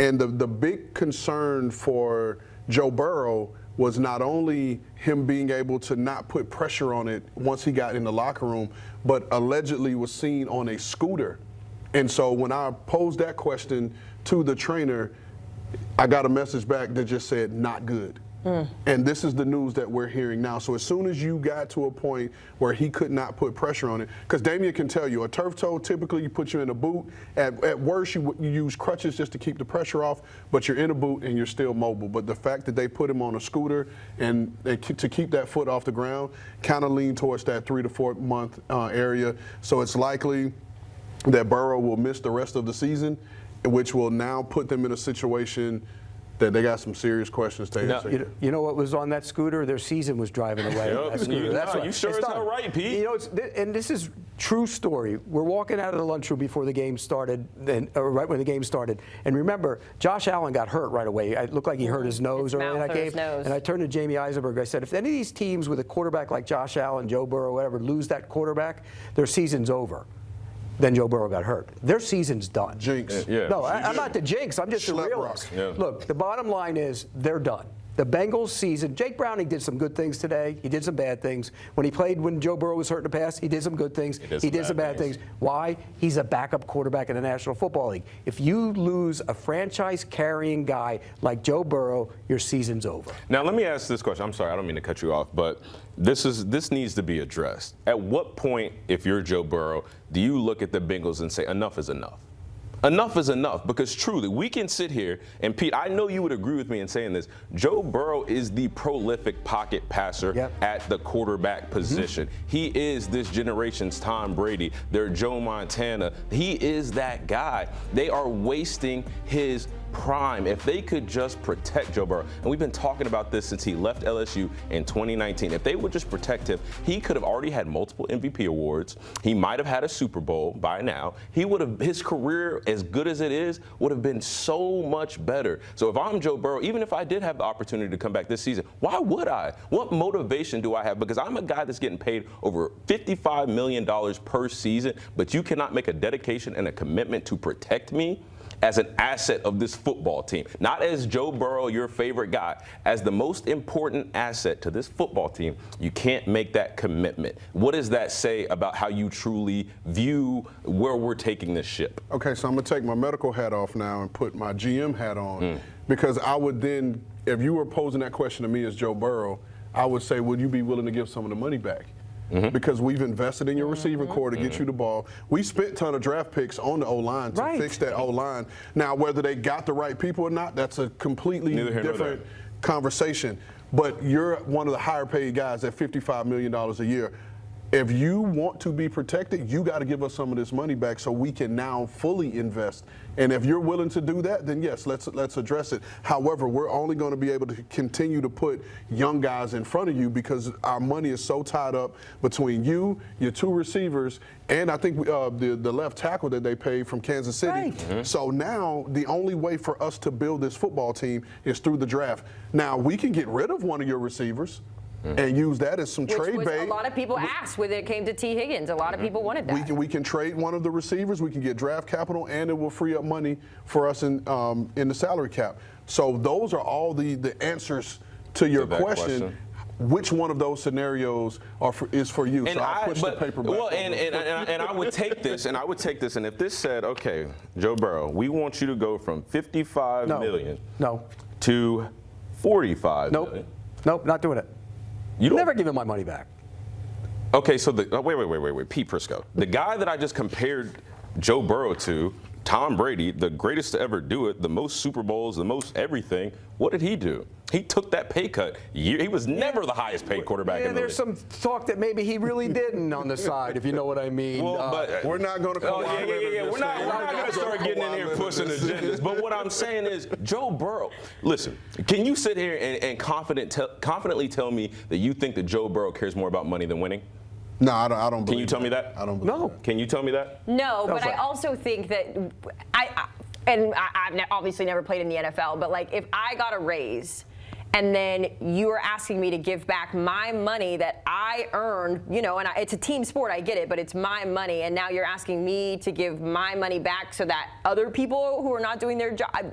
And the big concern for Joe Burrow was not only him being able to not put pressure on it once he got in the locker room, but allegedly was seen on a scooter. And so when I posed that question to the trainer, I got a message back that just said, not good. And this is the news that we're hearing now. So as soon as you got to a point where he could not put pressure on it, because Damien can tell you, a turf toe, typically you put you in a boot. At worst, you use crutches just to keep the pressure off, but you're in a boot and you're still mobile. But the fact that they put him on a scooter and to keep that foot off the ground kind of lean towards that 3 to 4 month area. So it's likely that Burrow will miss the rest of the season, which will now put them in a situation that they got some serious questions to answer. You know what was on that scooter? Their season was driving away. That scooter. That's you sure as hell right, Pete. You know, and this is true story. We're walking out of the lunchroom before the game started, right when the game started. And remember, Josh Allen got hurt right away. It looked like he hurt his nose early in that game. And I turned to Jamie Eisenberg. I said, if any of these teams with a quarterback like Josh Allen, Joe Burrow, whatever, lose that quarterback, their season's over. then Joe Burrow got hurt. Their season's done. Jinx. Yeah. No, I'm not the jinx. I'm just a Schlep realist. rock. Yeah. Look, the bottom line is they're done. The Bengals season, Jake Browning did some good things today. He did some bad things. When Joe Burrow was hurt in the past, he did some good things. He did some bad things. Why? He's a backup quarterback in the National Football League. If you lose a franchise-carrying guy like Joe Burrow, your season's over. Now, let me ask this question. I'm sorry, I don't mean to cut you off, but this needs to be addressed. At what point, if you're Joe Burrow, do you look at the Bengals and say, enough is enough? Enough is enough, because truly, we can sit here, and Pete, I know you would agree with me in saying this. Joe Burrow is the prolific pocket passer at the quarterback position. He is this generation's Tom Brady, their Joe Montana. He is that guy. They are wasting his prime. If they could just protect Joe Burrow, and we've been talking about this since he left LSU in 2019, if they would just protect him, he could have already had multiple MVP awards. He might have had a Super Bowl by now. His career, as good as it is, would have been so much better. So if I'm Joe Burrow, even if I did have the opportunity to come back this season, why would I? What motivation do I have? Because I'm a guy that's getting paid over $55 million per season, but you cannot make a dedication and a commitment to protect me as an asset of this football team. Not as Joe Burrow, your favorite guy, as the most important asset to this football team. You can't make that commitment. What does that say about how you truly view where we're taking this ship? Okay, so I'm going to take my medical hat off now and put my GM hat on, because I would then, if you were posing that question to me as Joe Burrow, I would say, would you be willing to give some of the money back? Because we've invested in your receiving core to get you the ball. We spent a ton of draft picks on the O-line to fix that O-line. Now, whether they got the right people or not, that's a completely different conversation. But you're one of the higher paid guys at $55 million a year. If you want to be protected, you got to give us some of this money back so we can now fully invest. And if you're willing to do that, then yes, let's address it. However, we're only going to be able to continue to put young guys in front of you because our money is so tied up between you, your two receivers, and I think the left tackle that they paid from Kansas City. So now the only way for us to build this football team is through the draft. Now, we can get rid of one of your receivers and use that as some trade bait. A lot of people asked when it came to T. Higgins. A lot of people wanted that. We can trade one of the receivers. We can get draft capital, and it will free up money for us in the salary cap. So those are all the answers to your question. Which one of those scenarios is for you? And so I'll push the paper back. Well, and I would take this, and if this said, okay, Joe Burrow, we want you to go from $55 million to $45 million. Nope, not doing it. You never give him my money back. Okay, so wait, Pete Prisco, the guy that I just compared Joe Burrow to, Tom Brady, the greatest to ever do it, the most Super Bowls, the most everything. What did he do? He took that pay cut. He was never the highest paid quarterback in the league. There's some talk that maybe he really didn't on the side, if you know what I mean. Well, but we're not going to come We're not going to start getting in here pushing agendas. But what I'm saying is, Joe Burrow, listen, can you sit here and confidently tell me that you think that Joe Burrow cares more about money than winning? No, I don't believe. Can you tell me that? I don't believe that. Can you tell me that? No, but I also think that I've obviously never played in the NFL, but like if I got a raise and then you are asking me to give back my money that I earned, and it's a team sport, I get it, but it's my money, and now you're asking me to give my money back so that other people who are not doing their job, I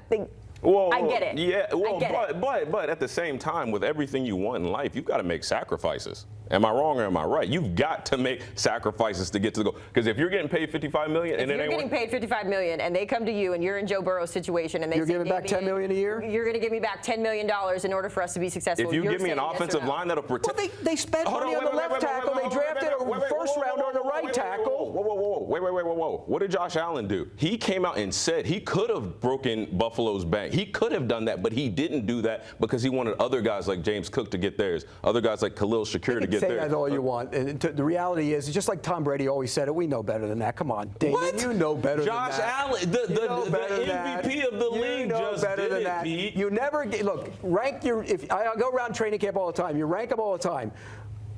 get it. Yeah, but at the same time, with everything you want in life, you've got to make sacrifices. Am I wrong or am I right? You've got to make sacrifices to get to the goal. Because if you're getting paid $55 million and you're getting paid $55 million and they come to you and you're in Joe Burrow's situation and you're giving back $10 million a year, you're going to give me back $10 million in order for us to be successful. If you give me an offensive line that'll protect. Well, they spent money on the left tackle. They drafted a first rounder on the right tackle. Whoa. What did Josh Allen do? He came out and said he could have broken Buffalo's bank. He could have done that, but he didn't do that because he wanted other guys like James Cook to get theirs, other guys like Khalil Shakir to get theirs. Say that all you want. And the reality is, just like Tom Brady always said it, we know better than that. Come on, Damien, you know better than that. Josh Allen, the MVP of the league, just better than that. You never look. Rank your. If I go around training camp all the time, you rank them all the time.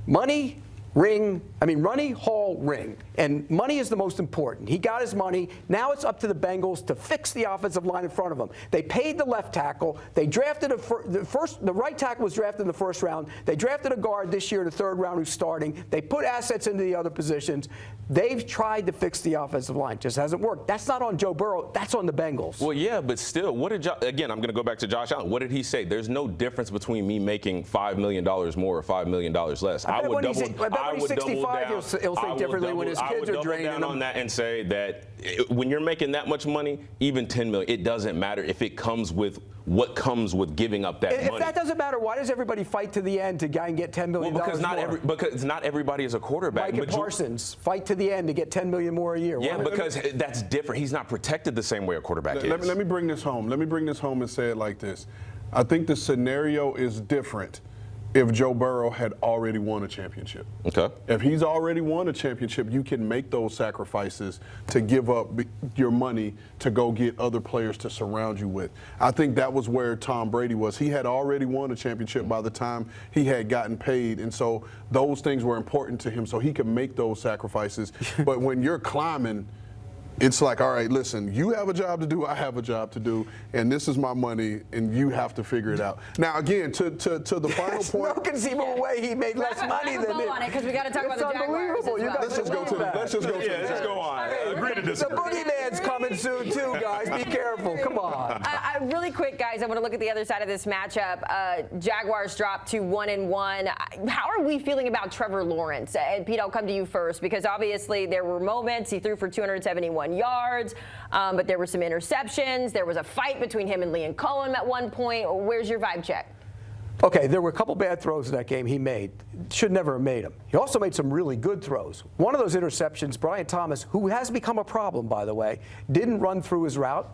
Money, ring. I mean, Ronnie Hall ring. And money is the most important. He got his money. Now it's up to the Bengals to fix the offensive line in front of them. They paid the left tackle. They drafted the right tackle was drafted in the first round. They drafted a guard this year in the third round who's starting. They put assets into the other positions. They've tried to fix the offensive line. Just hasn't worked. That's not on Joe Burrow. That's on the Bengals. Well, yeah, but still, what did again, I'm going to go back to Josh Allen. What did he say? There's no difference between me making $5 million more or $5 million less. I bet when he's 65, he'll say differently when his kids are draining him. On that and say that when you're making that much money, even $10 million, it doesn't matter if it comes with what comes with giving up that money. If that doesn't matter, why does everybody fight to the end to guy and get $10 million more? Because not everybody is a quarterback. Mike and Parsons fight to the end to get $10 million more a year. Yeah, because that's different. He's not protected the same way a quarterback is. Let me bring this home. Let me bring this home and say it like this. I think the scenario is different if Joe Burrow had already won a championship. Okay. If he's already won a championship, you can make those sacrifices to give up your money to go get other players to surround you with. I think that was where Tom Brady was. He had already won a championship by the time he had gotten paid, and so those things were important to him so he could make those sacrifices. But when you're climbing, it's like, all right, listen, you have a job to do, I have a job to do, and this is my money, and you have to figure it out. Now, again, to the final point. No conceivable way he made less money than him. Because we got to talk about the Jaguars as well. Let's just go to the. Let's go on. Agree to disagree. The boogeyman's coming soon too, guys. Be careful. Come on. Really quick, guys, I want to look at the other side of this matchup. Jaguars dropped to 1-1. How are we feeling about Trevor Lawrence? And Pete, I'll come to you first because obviously there were moments he threw for 271 yards, but there were some interceptions. There was a fight between him and Liam Cohen at one point. Where's your vibe check? Okay, there were a couple bad throws in that game he made. Should never have made them. He also made some really good throws. One of those interceptions, Brian Thomas, who has become a problem, by the way, didn't run through his route,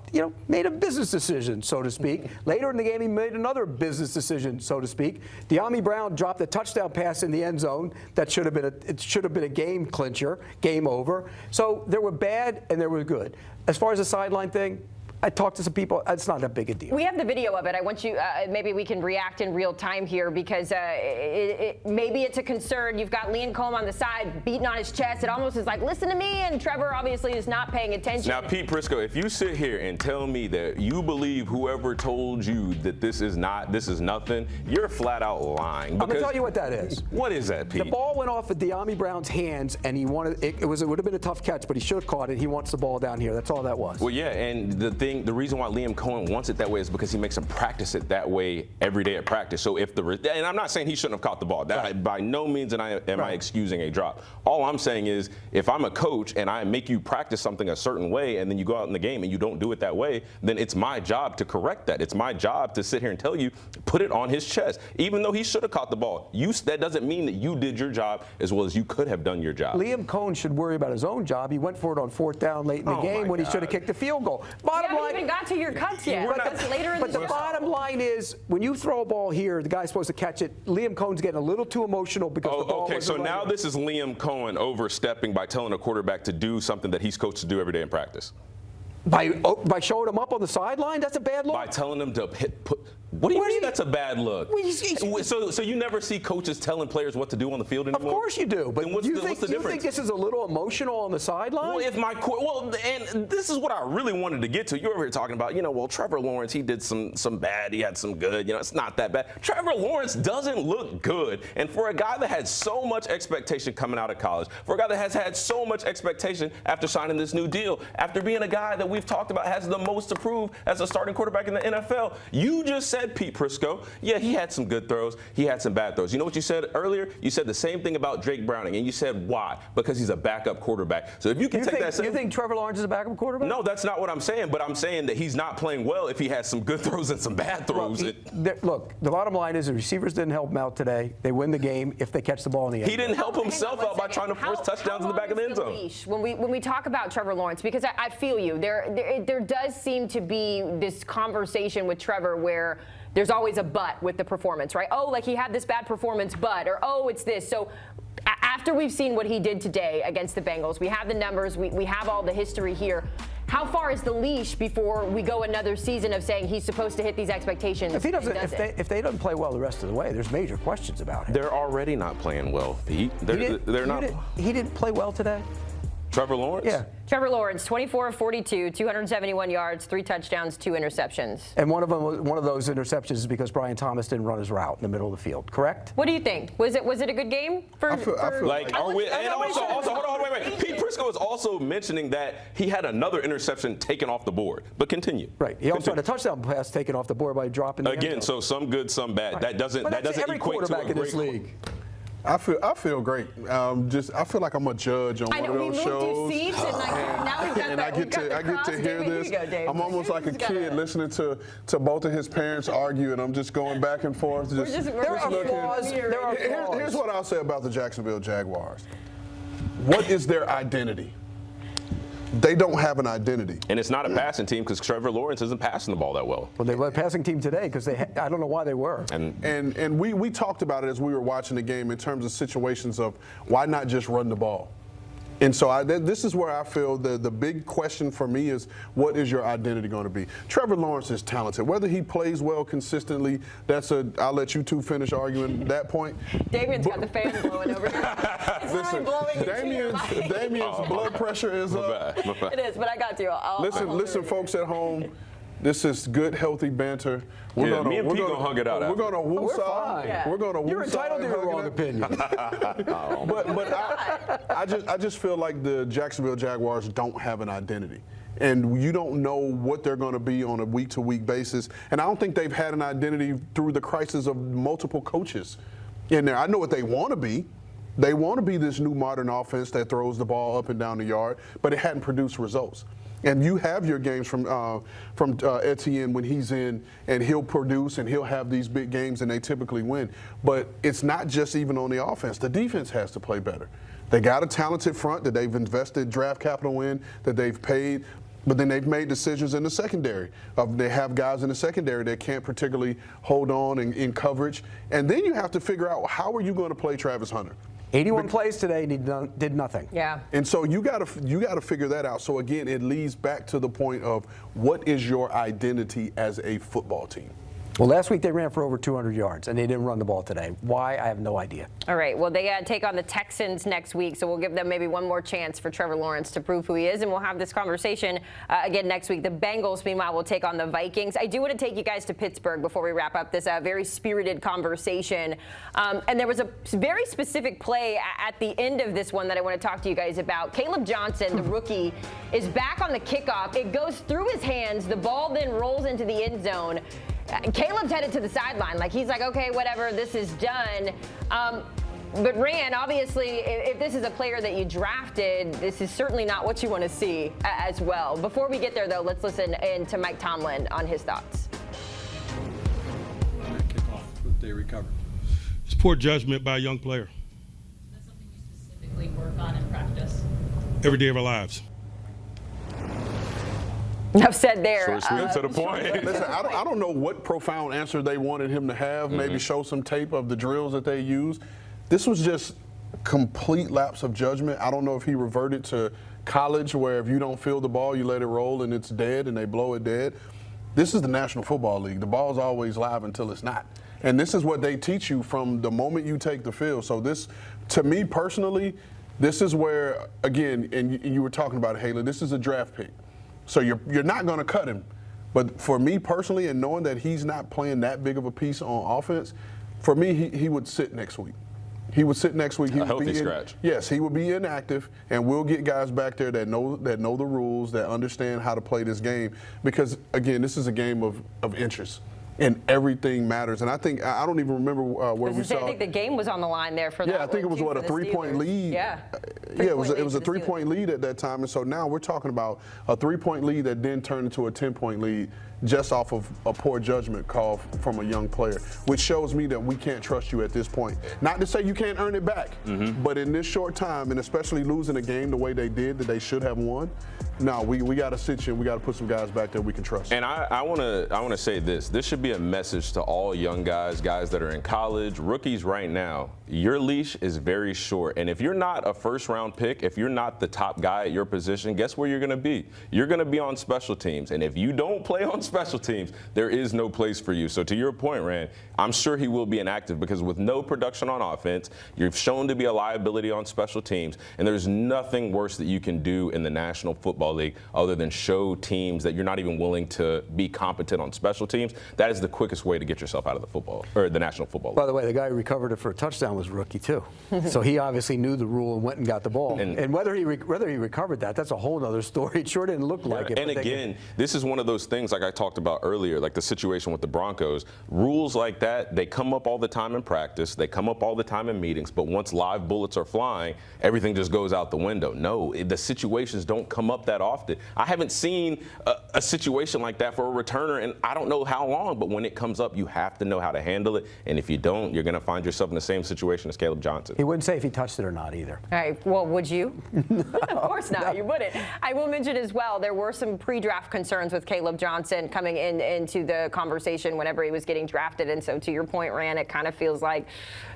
made a business decision, so to speak. Later in the game, he made another business decision, so to speak. De'Ami Brown dropped a touchdown pass in the end zone that should have been a game clincher, game over. So there were bad and there were good. As far as the sideline thing, I talked to some people. It's not that big a deal. We have the video of it. I want you, maybe we can react in real time here because maybe it's a concern. You've got Liam Cohen on the side beating on his chest. It almost is like, listen to me, and Trevor obviously is not paying attention. Now, Pete Prisco, if you sit here and tell me that you believe whoever told you that this is nothing, you're flat out lying. I'm going to tell you what that is. What is that, Pete? The ball went off of De'Ami Brown's hands, and he wanted it would have been a tough catch, but he should have caught it. He wants the ball down here. That's all that was. Well, yeah, and the reason why Liam Cohen wants it that way is because he makes him practice it that way every day at practice. So and I'm not saying he shouldn't have caught the ball. That by no means am I excusing a drop. All I'm saying is if I'm a coach and I make you practice something a certain way and then you go out in the game and you don't do it that way, then it's my job to correct that. It's my job to sit here and tell you, put it on his chest. Even though he should have caught the ball, that doesn't mean that you did your job as well as you could have done your job. Liam Cohen should worry about his own job. He went for it on fourth down late in the game when he should have kicked the field goal. Bottom line, even got to your cuts yet. But the bottom line is, when you throw a ball here, the guy's supposed to catch it. Liam Cohen's getting a little too emotional because the ball wasn't right. Now this is Liam Cohen overstepping by telling a quarterback to do something that he's coached to do every day in practice. By showing him up on the sideline, that's a bad look. By telling him to put. What do you mean that's a bad look? So you never see coaches telling players what to do on the field anymore? Of course you do. But what's you the difference? You think this is a little emotional on the sideline? And this is what I really wanted to get to. You were over here talking about, Trevor Lawrence, he did some bad, he had some good. It's not that bad. Trevor Lawrence doesn't look good. And for a guy that had so much expectation coming out of college, for a guy that has had so much expectation after signing this new deal, after being a guy that we've talked about has the most to prove as a starting quarterback in the NFL, you just said, Pete Prisco, yeah, he had some good throws, he had some bad throws. You know what you said earlier? You said the same thing about Drake Browning, and you said why? Because he's a backuck quarterback. So if you can take that. You think Trevor Lawrence is a backup quarterback? No, that's not what I'm saying. But I'm saying that he's not playing well if he has some good throws and some bad throws. Look, the bottom line is the receivers didn't help him out today. They win the game if they catch the ball in the end. He didn't help himself out by trying to force touchdowns in the back of the end zone. When we talk about Trevor Lawrence, because I feel you, there does seem to be this conversation with Trevor where there's always a but with the performance, right? Oh, like he had this bad performance, but, or oh, it's this. So after we've seen what he did today against the Bengals, we have the numbers, we have all the history here. how far is the leash before we go another season of saying he's supposed to hit these expectations? If he doesn't, and if they don't play well the rest of the way, there's major questions about him. They're already not playing well, Pete. They're not. He didn't play well today? Trevor Lawrence? Yeah. Trevor Lawrence, 24 of 42, 271 yards, 3 touchdowns, 2 interceptions. And one of those interceptions is because Brian Thomas didn't run his route in the middle of the field, correct? What do you think? Was it a good game? I feel Like, are we? And also, hold on, wait. Pete Prisco is also mentioning that he had another interception taken off the board. But continue. Right. He also had a touchdown pass taken off the board by dropping the end Again, zone. so some good, some bad. Right. That doesn't every equate quarterback to a in this great league. I feel great. I feel like I'm a judge on I one know, of we those moved shows. you seats, and now we've got And I get to hear David, this. here you go, Dave. I'm almost like a He's got kid listening to both of his parents argue, and I'm just going back and forth. There are flaws. Here's what I'll say about the Jacksonville Jaguars. What is their identity? They don't have an identity. And it's not a passing team because Trevor Lawrence isn't passing the ball that well. Well, they were a passing team today because I don't know why they were. And we talked about it as we were watching the game in terms of situations of why not just run the ball. And so this is where I feel the big question for me is, what is your identity going to be? Trevor Lawrence is talented. Whether he plays well consistently, I'll let you two finish arguing that point. Damien's got the fan blowing over here. It's Listen, blowing into your mic. Damien's blood pressure is up. It is, but I got you. Listen, folks at home. This is good, healthy banter. Me and Pete gonna hug it out. We're gonna We're fine. Yeah. We're gonna You're entitled to your own opinion. But I just feel like the Jacksonville Jaguars don't have an identity. And you don't know what they're going to be on a week-to-week basis. And I don't think they've had an identity through the crisis of multiple coaches in there. I know what they want to be. They want to be this new modern offense that throws the ball up and down the yard, but it hadn't produced results. And you have your games from Etienne when he's in, and he'll produce and he'll have these big games, and they typically win. But it's not just even on the offense. The defense has to play better. They got a talented front that they've invested draft capital in, that they've paid, but then they've made decisions in the secondary. They have guys in the secondary that can't particularly hold on in coverage. And then you have to figure out, how are you going to play Travis Hunter? 81 plays today, and he did nothing. Yeah. And so you got to figure that out. So again, it leads back to the point of, what is your identity as a football team? Well, last week they ran for over 200 yards, and they didn't run the ball today. Why? I have no idea. All right. Well, they take on the Texans next week, so we'll give them maybe one more chance for Trevor Lawrence to prove who he is, and we'll have this conversation again next week. The Bengals, meanwhile, will take on the Vikings. I do want to take you guys to Pittsburgh before we wrap up this very spirited conversation. And there was a very specific play at the end of this one that I want to talk to you guys about. Caleb Johnson, the rookie, is back on the kickoff. It goes through his hands. The ball then rolls into the end zone. Caleb's headed to the sideline. He's like, okay, whatever, this is done. But Rand, obviously, if this is a player that you drafted, this is certainly not what you want to see as well. Before we get there, though, let's listen in to Mike Tomlin on his thoughts. Kickoff that they recovered. It's poor judgment by a young player. Is that something you specifically work on in practice? Every day of our lives. Enough said there. Short, sweet, and to the point. Listen, I don't know what profound answer they wanted him to have. Maybe show some tape of the drills that they use. This was just complete lapse of judgment. I don't know if he reverted to college, where if you don't feel the ball, you let it roll and it's dead and they blow it dead. This is the National Football League. The ball's always live until it's not. And this is what they teach you from the moment you take the field. So this, to me personally, this is where, again, and you were talking about it, Haley, this is a draft pick. So you're not going to cut him. But for me personally, and knowing that he's not playing that big of a piece on offense, for me, he would sit next week. He would sit next week. He a would healthy be scratch. Yes, he would be inactive, and we'll get guys back there that know the rules, that understand how to play this game. Because, again, this is a game of interest. And everything matters. And I think, I don't even remember where we saw. I think the game was on the line there for that. Yeah, I think it was, a 3-point lead? Yeah. Yeah, it was a 3-point lead at that time. And so now we're talking about a 3-point lead that then turned into a 10-point lead just off of a poor judgment call from a young player, which shows me that we can't trust you at this point. Not to say you can't earn it back, but in this short time, and especially losing a game the way they did, that they should have won, no, we got to sit you and we got to put some guys back there we can trust. And I want to say this. This should be a message to all young guys that are in college, rookies right now. Your leash is very short. And if you're not a first-round pick, if you're not the top guy at your position, guess where you're going to be? You're going to be on special teams. And if you don't play on special teams, there is no place for you. So to your point, Rand, I'm sure he will be inactive because with no production on offense, you're shown to be a liability on special teams. And there's nothing worse that you can do in the National Football League other than show teams that you're not even willing to be competent on special teams. That is the quickest way to get yourself out of the football or the National Football League. By the way, the guy who recovered it for a touchdown was a rookie too. So he obviously knew the rule and went and got the ball. And whether he recovered that's a whole other story. It sure didn't look like it. And again, this is one of those things like I talked about earlier, like the situation with the Broncos. Rules like that, they come up all the time in practice. They come up all the time in meetings. But once live bullets are flying, everything just goes out the window. No, the situations don't come up that often. I haven't seen a situation like that for a returner in I don't know how long, but when it comes up, you have to know how to handle it. And if you don't, you're going to find yourself in the same situation as Caleb Johnson. He wouldn't say if he touched it or not either. All right. Well, would you? Of course not. You wouldn't. I will mention as well, there were some pre-draft concerns with Caleb Johnson coming into the conversation whenever he was getting drafted. And so to your point, Rand, it kind of feels like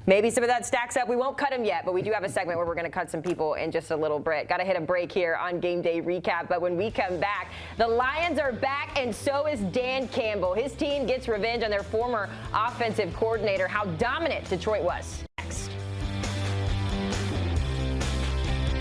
maybe some of that stacks up. We won't cut him yet, but we do have a segment where we're going to cut some people in just a little bit. Got to hit a break here on Game Day Recap. But when we come back, the Lions are back, and so is Dan Campbell. His team gets revenge on their former offensive coordinator. How dominant Detroit was. Next.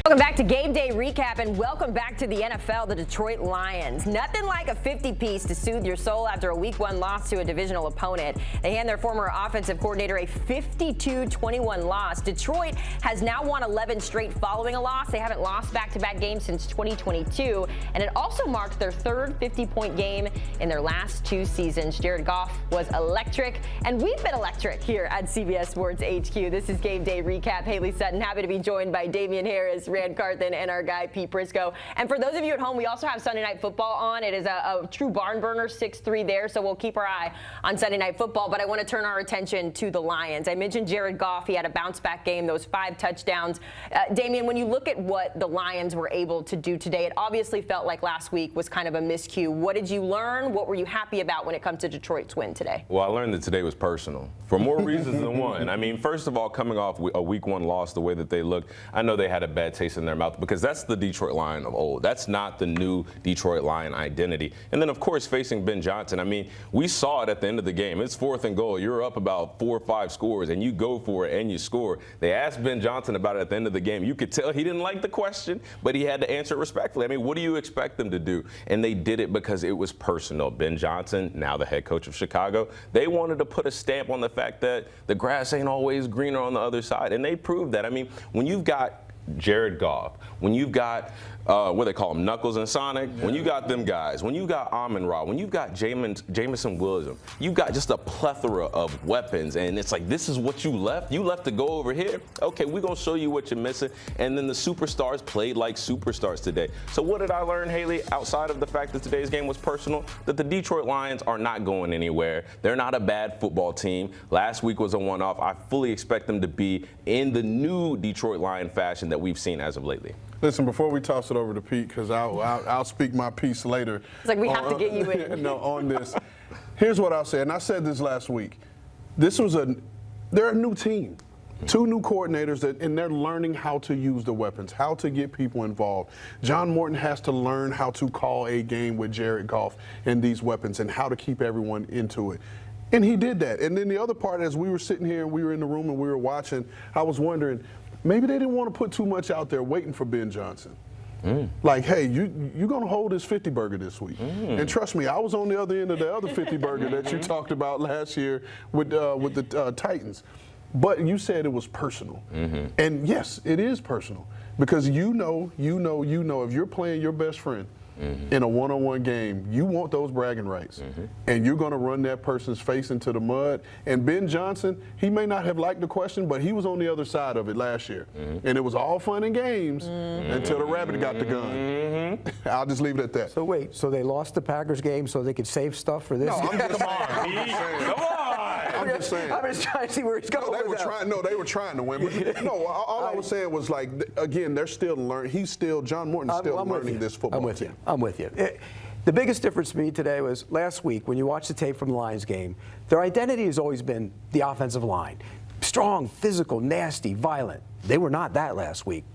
Welcome back to Game Day Recap, and welcome back to the NFL, the Detroit Lions. Nothing like a 50-piece to soothe your soul after a Week 1 loss to a divisional opponent. They hand their former offensive coordinator a 52-21 loss. Detroit has now won 11 straight following a loss. They haven't lost back-to-back games since 2022, and it also marked their third 50-point game in their last 2 seasons. Jared Goff was electric, and we've been electric here at CBS Sports HQ. This is Game Day Recap. Haley Sutton, happy to be joined by Damien Harris, Carthon, and our guy Pete Prisco. And for those of you at home, we also have Sunday Night Football on. It is a true barn burner, 6-3 there, so we'll keep our eye on Sunday Night Football. But I want to turn our attention to the Lions. I mentioned Jared Goff. He had a bounce-back game, those 5 touchdowns. Damien, when you look at what the Lions were able to do today, it obviously felt like last week was kind of a miscue. What did you learn? What were you happy about when it comes to Detroit's win today? Well, I learned that today was personal for more reasons than one. I mean, first of all, coming off a Week 1 loss, the way that they looked, I know they had a bad taste in their mouth because that's the Detroit Lion of old. That's not the new Detroit Lion identity. And then, of course, facing Ben Johnson. I mean, we saw it at the end of the game. It's 4th and goal. You're up about 4 or 5 scores, and you go for it, and you score. They asked Ben Johnson about it at the end of the game. You could tell he didn't like the question, but he had to answer it respectfully. I mean, what do you expect them to do? And they did it because it was personal. Ben Johnson, now the head coach of Chicago, they wanted to put a stamp on the fact that the grass ain't always greener on the other side, and they proved that. I mean, when you've got Jared Goff, when you've got what they call him, Knuckles and Sonic, when you got them guys, when you got Amon-Ra, when you've got Jameson Williams, you've got just a plethora of weapons, and it's like, this is what you left? You left to go over here? Okay, we're going to show you what you're missing. And then the superstars played like superstars today. So what did I learn, Haley, outside of the fact that today's game was personal? That the Detroit Lions are not going anywhere. They're not a bad football team. Last week was a one-off. I fully expect them to be in the new Detroit Lion fashion that we've seen as of lately. Listen, before we toss it over to Pete, because I'll speak my piece later. It's like we have to get you in. No, on this. Here's what I'll say, and I said this last week. They're a new team. 2 new coordinators, and they're learning how to use the weapons, how to get people involved. John Morton has to learn how to call a game with Jared Goff and these weapons and how to keep everyone into it. And he did that. And then the other part, as we were sitting here and we were in the room and we were watching, I was wondering, maybe they didn't want to put too much out there waiting for Ben Johnson. Like, hey, you're going to hold his 50 burger this week. And trust me, I was on the other end of the other 50 burger that you talked about last year with the Titans. But you said it was personal. And yes, it is personal. Because you know, if you're playing your best friend in a one-on-one game, you want those bragging rights. And you're going to run that person's face into the mud. And Ben Johnson, he may not have liked the question, but he was on the other side of it last year. And it was all fun and games until the rabbit got the gun. I'll just leave it at that. So wait, so they lost the Packers game so they could save stuff for this? No, I'm just Come on, Pete. Come on. I'm just saying. I'm just trying to see where he's going. They were trying to win. But no, all I was saying was like, again, they're still learning. John Morton's still learning this football team. I'm with you. The biggest difference for me today was last week when you watch the tape from the Lions game, their identity has always been the offensive line. Strong, physical, nasty, violent. They were not that last week.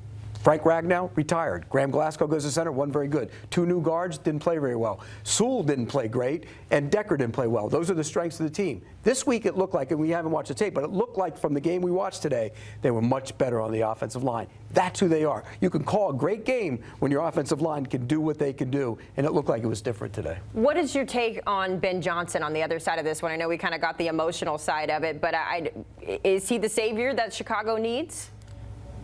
Frank Ragnow retired. Graham Glasgow goes to center, wasn't very good. 2 new guards didn't play very well. Sewell didn't play great, and Decker didn't play well. Those are the strengths of the team. This week it looked like, and we haven't watched the tape, but it looked like from the game we watched today, they were much better on the offensive line. That's who they are. You can call a great game when your offensive line can do what they can do, and it looked like it was different today. What is your take on Ben Johnson on the other side of this one? I know we kind of got the emotional side of it, but is he the savior that Chicago needs?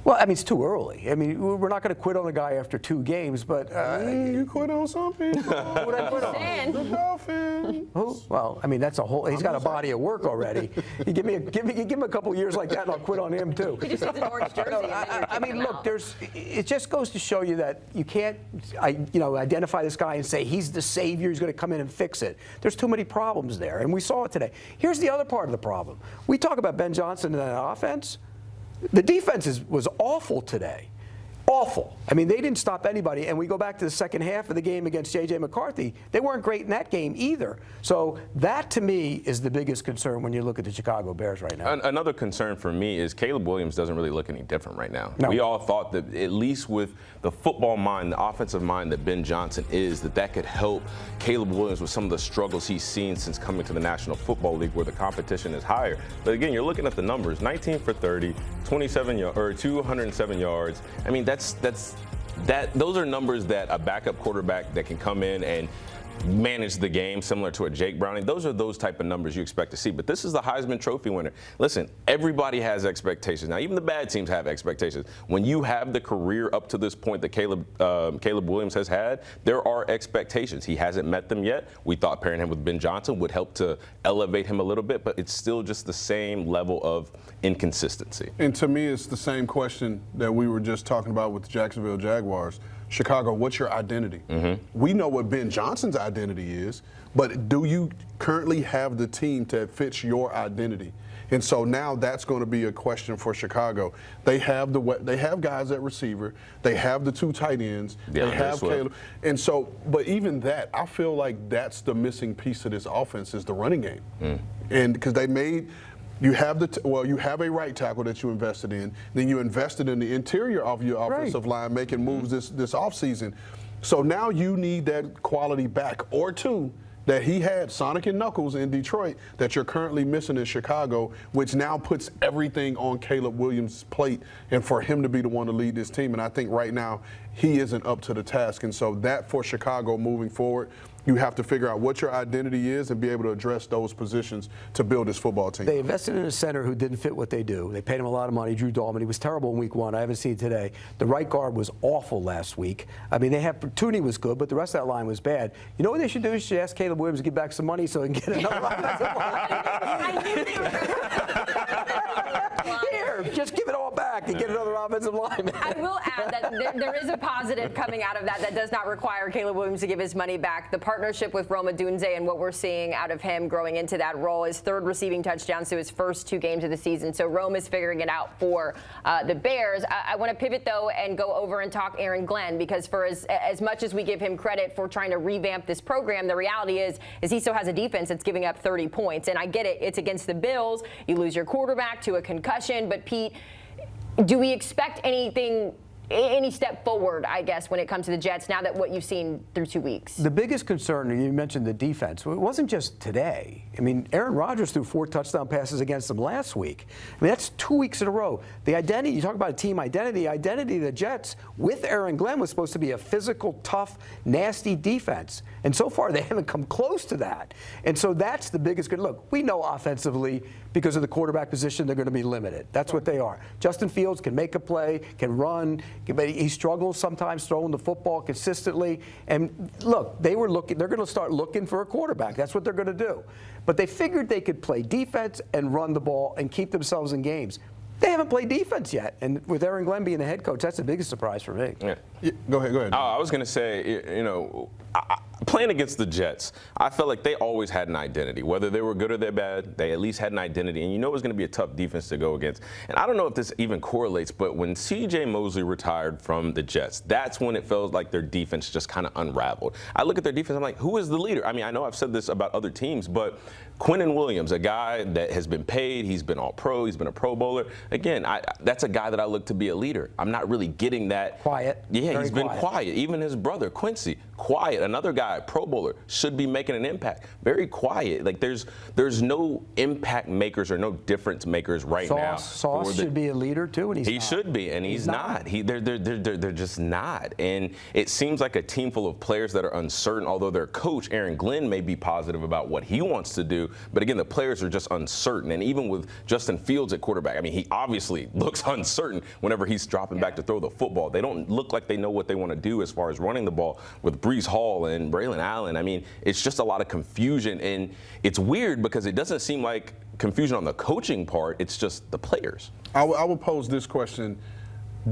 Well, I mean, it's too early. I mean, we're not going to quit on a guy after 2 games, but you quit on some people. What I quit on? The Dolphins. Who? Well, I mean, that's a whole. He's got a body of work already. You give him a couple years like that, and I'll quit on him too. He just needs an orange jersey. I mean, look, it just goes to show you that you can't, identify this guy and say he's the savior. He's going to come in and fix it. There's too many problems there, and we saw it today. Here's the other part of the problem. We talk about Ben Johnson and that offense. The defense was awful today. Awful. I mean, they didn't stop anybody. And we go back to the second half of the game against J.J. McCarthy. They weren't great in that game either. So that, to me, is the biggest concern when you look at the Chicago Bears right now. Another concern for me is Caleb Williams doesn't really look any different right now. No. We all thought that, at least with the football mind, the offensive mind that Ben Johnson is, that could help Caleb Williams with some of the struggles he's seen since coming to the National Football League, where the competition is higher. But again, you're looking at the numbers: 19 for 30, 207 yards. I mean, those are numbers that a backup quarterback that can come in and manage the game, similar to a Jake Browning. Those are those type of numbers you expect to see. But this is the Heisman Trophy winner. Listen, everybody has expectations. Now, even the bad teams have expectations. When you have the career up to this point that Caleb Williams has had, there are expectations. He hasn't met them yet. We thought pairing him with Ben Johnson would help to elevate him a little bit, but it's still just the same level of inconsistency. And to me, it's the same question that we were just talking about with the Jacksonville Jaguars. Chicago, what's your identity? Mm-hmm. We know what Ben Johnson's identity is, but do you currently have the team that fits your identity? And so now that's going to be a question for Chicago. They have guys at receiver. They have the 2 tight ends. They have Caleb. And so, but even that, I feel like that's the missing piece of this offense is the running game. Mm. And because you have a right tackle that you invested in. Then you invested in the interior of your offensive line, making moves this offseason. So now you need that quality back, or 2 that he had, Sonic and Knuckles in Detroit, that you're currently missing in Chicago, which now puts everything on Caleb Williams' plate, and for him to be the one to lead this team. And I think right now he isn't up to the task. And so that, for Chicago moving forward, you have to figure out what your identity is and be able to address those positions to build this football team. They invested in a center who didn't fit what they do. They paid him a lot of money, Drew Dahlman. He was terrible in week 1. I haven't seen it today. The right guard was awful last week. I mean, Tooney was good, but the rest of that line was bad. You know what they should do? They should ask Caleb Williams to give back some money so he can get another offensive line. Here, just give it all back and get another offensive lineman. I will add that there is a positive coming out of that does not require Caleb Williams to give his money back. The partnership with Rome Odunze and what we're seeing out of him growing into that role, his 3rd receiving touchdowns to his first 2 games of the season. So Rome is figuring it out for the Bears. I want to pivot, though, and go over and talk Aaron Glenn, because for as much as we give him credit for trying to revamp this program, the reality is he still has a defense that's giving up 30 points. And I get it. It's against the Bills. You lose your quarterback to a concussion. But, Pete, do we expect any step forward, I guess, when it comes to the Jets, now that what you've seen through 2 weeks? The biggest concern, you mentioned the defense, it wasn't just today. I mean, Aaron Rodgers threw 4 touchdown passes against them last week. I mean, that's 2 weeks in a row. The identity, you talk about a team identity of the Jets with Aaron Glenn was supposed to be a physical, tough, nasty defense. And so far, they haven't come close to that. And so that's the biggest good. Look, we know offensively, because of the quarterback position, they're going to be limited. That's what they are. Justin Fields can make a play, can run, but he struggles sometimes throwing the football consistently. And look, they're going to start looking for a quarterback. That's what they're going to do. But they figured they could play defense and run the ball and keep themselves in games. They haven't played defense yet. And with Aaron Glenn being the head coach, that's the biggest surprise for me. Yeah. Go ahead. I was going to say, playing against the Jets, I felt like they always had an identity. Whether they were good or they're bad, they at least had an identity. And you know it was going to be a tough defense to go against. And I don't know if this even correlates, but when C.J. Mosley retired from the Jets, that's when it felt like their defense just kind of unraveled. I look at their defense, I'm like, who is the leader? I mean, I know I've said this about other teams, but Quinnen Williams, a guy that has been paid, he's been all-pro, he's been a Pro Bowler. Again, that's a guy that I look to be a leader. I'm not really getting that. Quiet. Yeah, he's been quiet. Even his brother, Quincy, quiet. Another guy, Pro Bowler, should be making an impact. Very quiet. Like there's no impact makers or no difference makers right now. Sauce should be a leader too, and he should be, and he's not. They're just not. And it seems like a team full of players that are uncertain. Although their coach, Aaron Glenn, may be positive about what he wants to do, but again, the players are just uncertain. And even with Justin Fields at quarterback, I mean, he obviously looks uncertain whenever he's dropping back to throw the football. They don't look like they know what they want to do as far as running the ball with Breece Hall and Braylon Allen. I mean, it's just a lot of confusion, and it's weird because it doesn't seem like confusion on the coaching part. It's just the players. I would pose this question.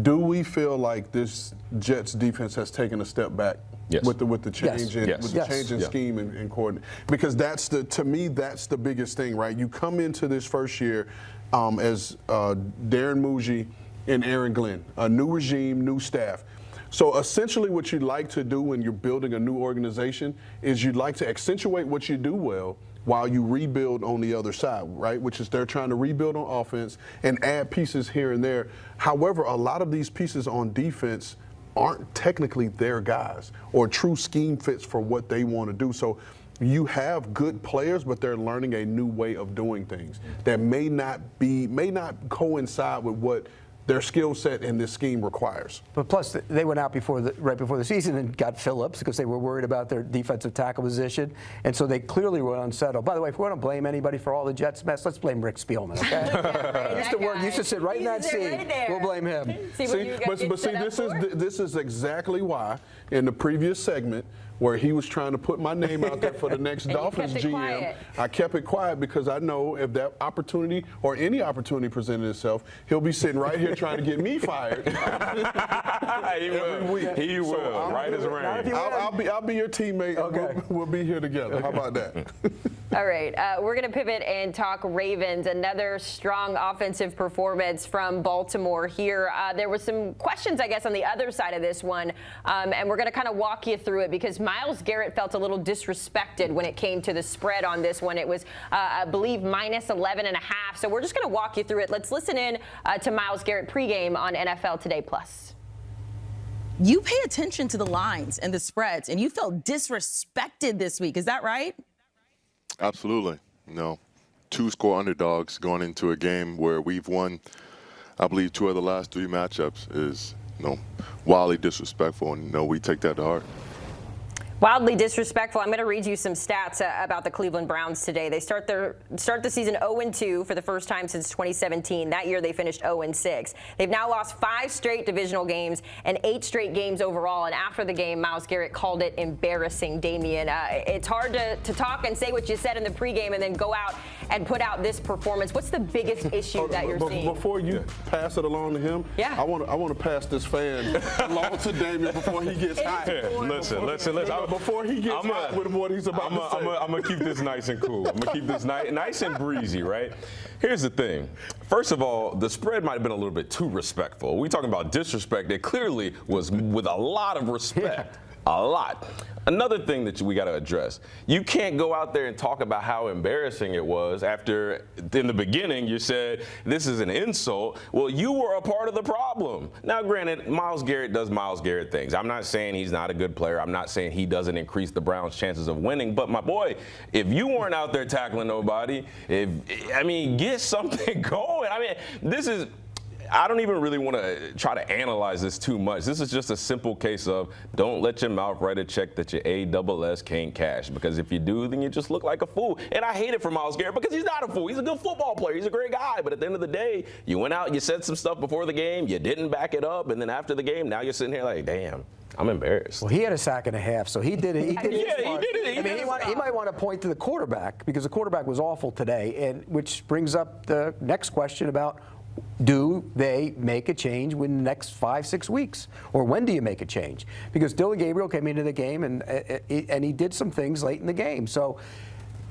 Do we feel like this Jets defense has taken a step back? Yes. With the change in Yes. change in scheme and coordinate, because to me that's the biggest thing, right? You come into this first year as Darren Muji and Aaron Glenn, a new regime, new staff. So essentially what you'd like to do when you're building a new organization is you'd like to accentuate what you do well while you rebuild on the other side, right? Which is they're trying to rebuild on offense and add pieces here and there. However, a lot of these pieces on defense aren't technically their guys or true scheme fits for what they want to do. So you have good players, but they're learning a new way of doing things that may not coincide with what their skill set in this scheme requires. But plus, they went out right before the season and got Phillips because they were worried about their defensive tackle position, and so they clearly were unsettled. By the way, if we want to blame anybody for all the Jets mess, let's blame Rick Spielman, okay? He used to sit right in that seat. Right, we'll blame him. This is exactly why in the previous segment where he was trying to put my name out there for the next Dolphins GM, I kept it quiet because I know if that opportunity or any opportunity presented itself, he'll be sitting right here trying to get me fired. He will. Right as rain. I'll be your teammate. Okay. We'll be here together. How about that? All right, we're going to pivot and talk Ravens. Another strong offensive performance from Baltimore here. There were some questions, I guess, on the other side of this one, and we're going to kind of walk you through it because Myles Garrett felt a little disrespected when it came to the spread on this one. It was, I believe, minus 11.5. So we're just going to walk you through it. Let's listen in to Myles Garrett pregame on NFL Today Plus. You pay attention to the lines and the spreads, and you felt disrespected this week. Is that right? Absolutely. 2-score underdogs going into a game where we've won, I believe, 2 of the last 3 matchups is, wildly disrespectful, and we take that to heart. Wildly disrespectful. I'm going to read you some stats about the Cleveland Browns today. They start the season 0-2 for the first time since 2017. That year they finished 0-6. They've now lost 5 straight divisional games and 8 straight games overall. And after the game, Myles Garrett called it embarrassing, Damien. It's hard to talk and say what you said in the pregame and then go out and put out this performance. What's the biggest issue that you're seeing? Before you pass it along to him, I want to pass this fan along to Damien before he gets hot. Listen. Before he gets hot with what he's about to say. I'm going to keep this nice and cool. I'm going to keep this nice and breezy, right? Here's the thing. First of all, the spread might have been a little bit too respectful. We're talking about disrespect. It clearly was with a lot of respect. Yeah. A lot. Another thing that we got to address, you can't go out there and talk about how embarrassing it was after, in the beginning, you said this is an insult. Well, you were a part of the problem. Now, granted, Myles Garrett does Myles Garrett things. I'm not saying he's not a good player. I'm not saying he doesn't increase the Browns' chances of winning. But, my boy, if you weren't out there tackling nobody, get something going. I don't even really want to try to analyze this too much. This is just a simple case of don't let your mouth write a check that your ASS can't cash. Because if you do, then you just look like a fool. And I hate it for Myles Garrett because he's not a fool. He's a good football player. He's a great guy. But at the end of the day, you went out, you said some stuff before the game, you didn't back it up, and then after the game, now you're sitting here like, damn, I'm embarrassed. Well, he had a sack and a half, so he did it. He did it. He might want to point to the quarterback because the quarterback was awful today, and which brings up the next question about Do they make a change within the next 5-6 weeks? Or when do you make a change? Because Dylan Gabriel came into the game and he did some things late in the game. So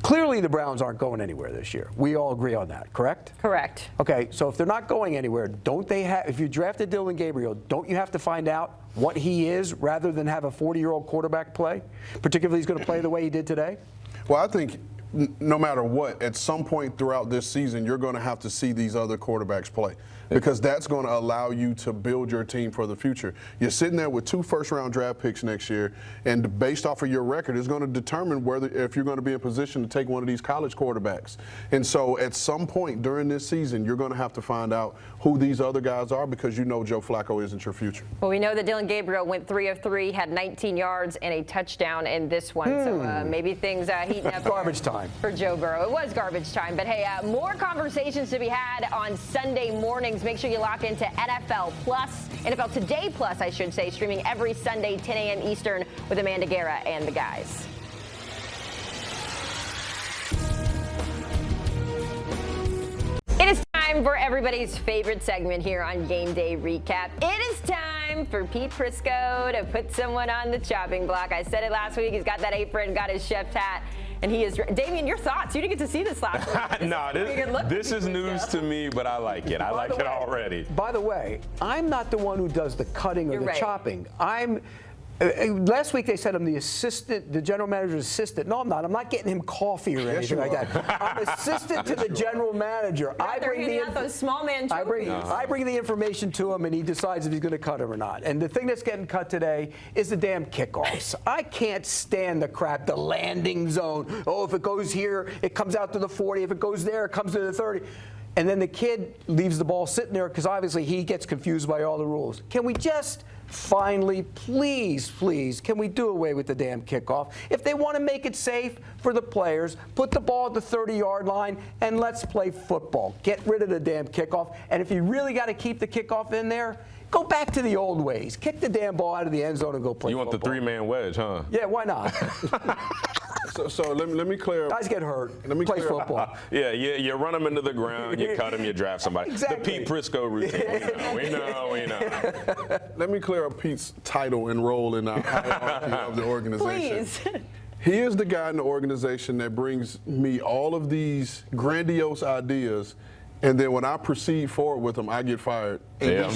clearly the Browns aren't going anywhere this year. We all agree on that, correct? Correct. Okay, so if they're not going anywhere, don't they have, if you drafted Dylan Gabriel, don't you have to find out what he is rather than have a 40-year-old quarterback play? Particularly he's going to play the way he did today? Well, I think no matter what, at some point throughout this season, you're going to have to see these other quarterbacks play because that's going to allow you to build your team for the future. You're sitting there with 2 first-round draft picks next year, and based off of your record, is going to determine whether if you're going to be in position to take one of these college quarterbacks. And so at some point during this season, you're going to have to find out who these other guys are because you know Joe Flacco isn't your future. Well, we know that Dylan Gabriel went 3 of 3, had 19 yards and a touchdown in this one. So maybe things heating up. Garbage time for Joe Burrow. It was garbage time. But hey, more conversations to be had on Sunday mornings. Make sure you lock into NFL Plus, NFL Today Plus, I should say, streaming every Sunday, 10 a.m. Eastern with Amanda Guerra and the guys. It is time for everybody's favorite segment here on Game Day Recap. It is time for Pete Prisco to put someone on the chopping block. I said it last week. He's got that apron, got his chef's hat. And he is. Damien, your thoughts? You didn't get to see this last week. No, this is news to me, but I like it. I like it already. By the way, I'm not the one who does the cutting or the chopping. Last week they said I'm the assistant, the general manager's assistant. No, I'm not. I'm not getting him coffee or anything like that. I'm assistant to the general manager. I bring those small man trophies. I bring the information to him, and he decides if he's going to cut him or not. And the thing that's getting cut today is the damn kickoffs. I can't stand the crap, the landing zone. Oh, if it goes here, it comes out to the 40. If it goes there, it comes to the 30. And then the kid leaves the ball sitting there because obviously he gets confused by all the rules. Can we just finally, please, can we do away with the damn kickoff? If they want to make it safe for the players, put the ball at the 30-yard line and let's play football. Get rid of the damn kickoff. And if you really got to keep the kickoff in there, go back to the old ways. Kick the damn ball out of the end zone and go play football. You want the 3-man wedge, huh? Yeah, why not? So let me clear. Guys get hurt. Let me play clear. football. Yeah, you run them into the ground, you cut them, you draft somebody. Exactly. The Pete Prisco routine. We know. Let me clear up Pete's title and role in the hierarchy of the organization. Please. He is the guy in the organization that brings me all of these grandiose ideas. And then when I proceed forward with them, I get fired. And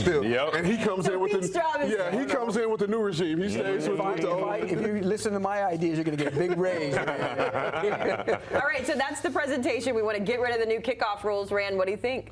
he comes in with he comes in with the new regime. He stays with the old. If you listen to my ideas, you're going to get a big raise. All right, so that's the presentation. We want to get rid of the new kickoff rules. Rand, what do you think?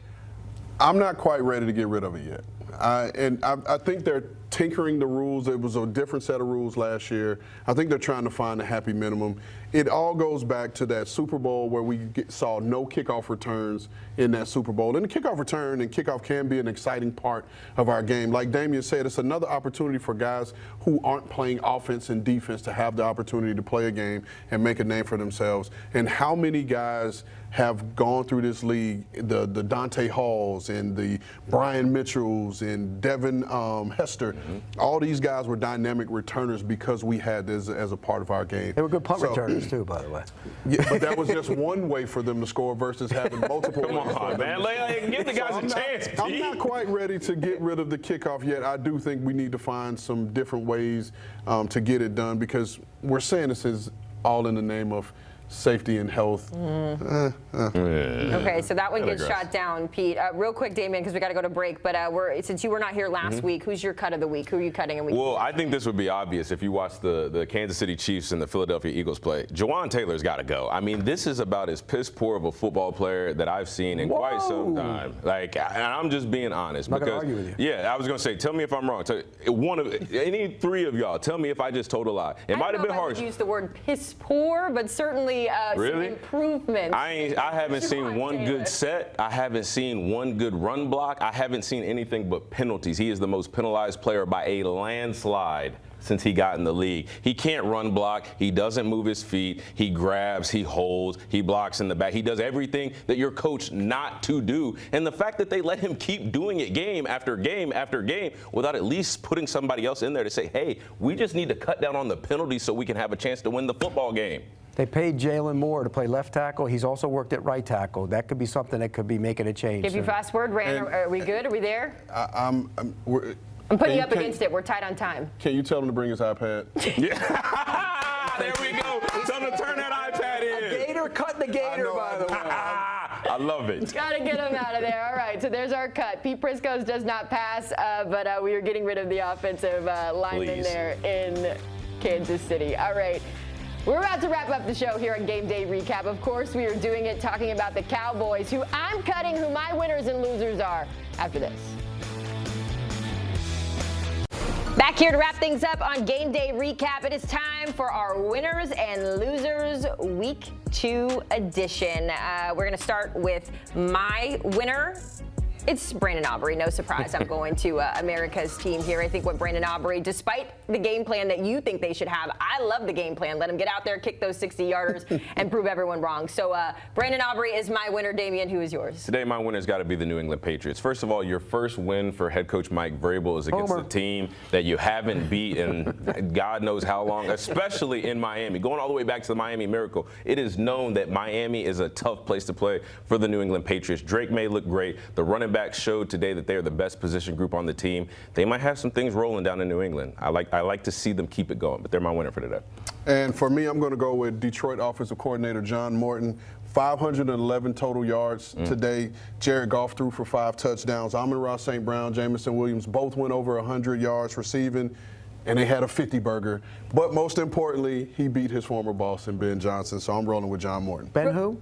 I'm not quite ready to get rid of it yet. I think they're tinkering the rules. It was a different set of rules last year. I think they're trying to find a happy minimum. It all goes back to that Super Bowl where we saw no kickoff returns in that Super Bowl. And the kickoff return and kickoff can be an exciting part of our game. Like Damien said, it's another opportunity for guys who aren't playing offense and defense to have the opportunity to play a game and make a name for themselves. And how many guys have gone through this league, the Dante Halls and the Brian Mitchells and Devin Hester, all these guys were dynamic returners because we had this as a part of our game. They were good punt returners too, by the way. Yeah, but that was just one way for them to score versus having multiple ways. Come on, man. Give the guys a chance, Pete. I'm not quite ready to get rid of the kickoff yet. I do think we need to find some different ways to get it done because we're saying this is all in the name of safety and health. Okay, so that one gets shot down, Pete. Real quick, Damien, because we got to go to break. But since you were not here last week, who's your cut of the week? Who are you cutting? Well, I think this would be obvious if you watch the Kansas City Chiefs and the Philadelphia Eagles play. Jawan Taylor's got to go. I mean, this is about as piss poor of a football player that I've seen in quite some time. Like, and I'm just being honest. I'm not going to argue with you. Yeah, I was going to say, tell me if I'm wrong. Any three of y'all, tell me if I just told a lie. It might have been harsh. I would use the word piss poor, but certainly some improvements. I haven't seen one good set. I haven't seen one good run block. I haven't seen anything but penalties. He is the most penalized player by a landslide since he got in the league. He can't run block. He doesn't move his feet. He grabs, he holds, he blocks in the back. He does everything that you're coached not to do. And the fact that they let him keep doing it game after game after game without at least putting somebody else in there to say, hey, we just need to cut down on the penalties so we can have a chance to win the football game. They paid Jalen Moore to play left tackle. He's also worked at right tackle. That could be something that could be making a change. Give you fast word, Rand. Are we good? Are we there? I'm putting you up against it. We're tight on time. Can you tell him to bring his iPad? There we go. Tell him to turn that iPad in. Gator cut the gator, by the way. I love it. Gotta get him out of there. All right, so there's our cut. Pete Prisco's does not pass, but we are getting rid of the offensive lineman there in Kansas City. All right. We're about to wrap up the show here on Game Day Recap. Of course, we are doing it talking about the Cowboys, who I'm cutting, who my winners and losers are after this. Back here to wrap things up on Game Day Recap. It is time for our winners and losers Week 2 edition. We're going to start with my winner. It's Brandon Aubrey. No surprise. I'm going to America's team here. I think what Brandon Aubrey, despite the game plan that you think they should have, I love the game plan. Let them get out there, kick those 60-yarders, and prove everyone wrong. So Brandon Aubrey is my winner. Damien, who is yours? Today, my winner's got to be the New England Patriots. First of all, your first win for head coach Mike Vrabel is against a team that you haven't beat in God knows how long, especially in Miami. Going all the way back to the Miami Miracle, it is known that Miami is a tough place to play for the New England Patriots. Drake Maye looked great. The running back showed today that they are the best position group on the team. They might have some things rolling down in New England. I like to see them keep it going, but they're my winner for today. And for me, I'm going to go with Detroit offensive coordinator John Morton. 511 total yards today. Jared Goff threw for 5 touchdowns. Amon-Ra St. Brown, Jamison Williams both went over 100 yards receiving, and they had a 50-burger. But most importantly, he beat his former boss in Ben Johnson, so I'm rolling with John Morton. Ben who?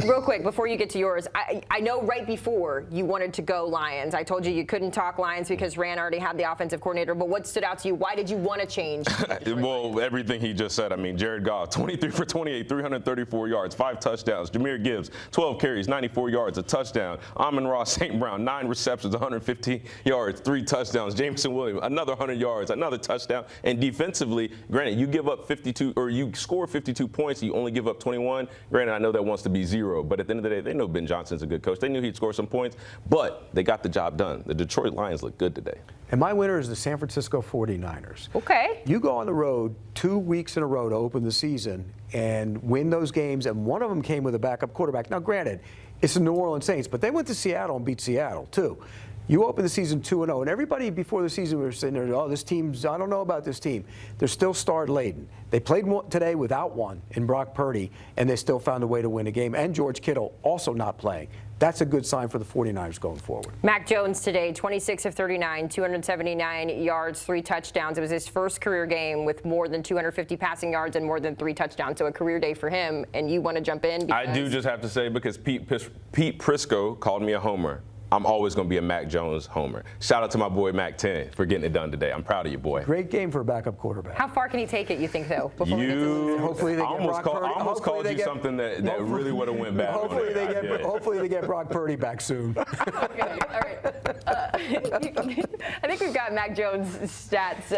Real quick, before you get to yours, I know right before you wanted to go Lions. I told you couldn't talk Lions because Rand already had the offensive coordinator, but what stood out to you? Why did you want to change? Well, everything he just said. I mean, Jared Goff, 23 for 28, 334 yards, 5 touchdowns. Jahmyr Gibbs, 12 carries, 94 yards, a touchdown. Amon-Ra St. Brown, 9 receptions, 115 yards, 3 touchdowns. Jameson Williams, another 100 yards, another touchdown. And defensively, granted, you give up 52, or you score 52 points, you only give up 21. Granted, I know that wants to be 0. But at the end of the day, they know Ben Johnson's a good coach. They knew he'd score some points, but they got the job done. The Detroit Lions look good today. And my winner is the San Francisco 49ers. Okay. You go on the road 2 weeks in a row to open the season and win those games, and one of them came with a backup quarterback. Now, granted, it's the New Orleans Saints, but they went to Seattle and beat Seattle, too. You open the season 2-0, and everybody before the season we were sitting there, oh, this team's, I don't know about this team. They're still star-laden. They played today without one in Brock Purdy, and they still found a way to win a game. And George Kittle also not playing. That's a good sign for the 49ers going forward. Mac Jones today, 26 of 39, 279 yards, 3 touchdowns. It was his first career game with more than 250 passing yards and more than 3 touchdowns. So a career day for him. And you want to jump in? I do just have to say, because Pete Prisco called me a homer, I'm always going to be a Mac Jones homer. Shout out to my boy Mac 10 for getting it done today. I'm proud of you, boy. Great game for a backup quarterback. How far can he take it, you think, though? Before we get to hopefully they get almost Brock Purdy. I almost called you something that really would have went bad. Hopefully they get Brock Purdy back soon. Okay, all right. I think we've got Mac Jones stats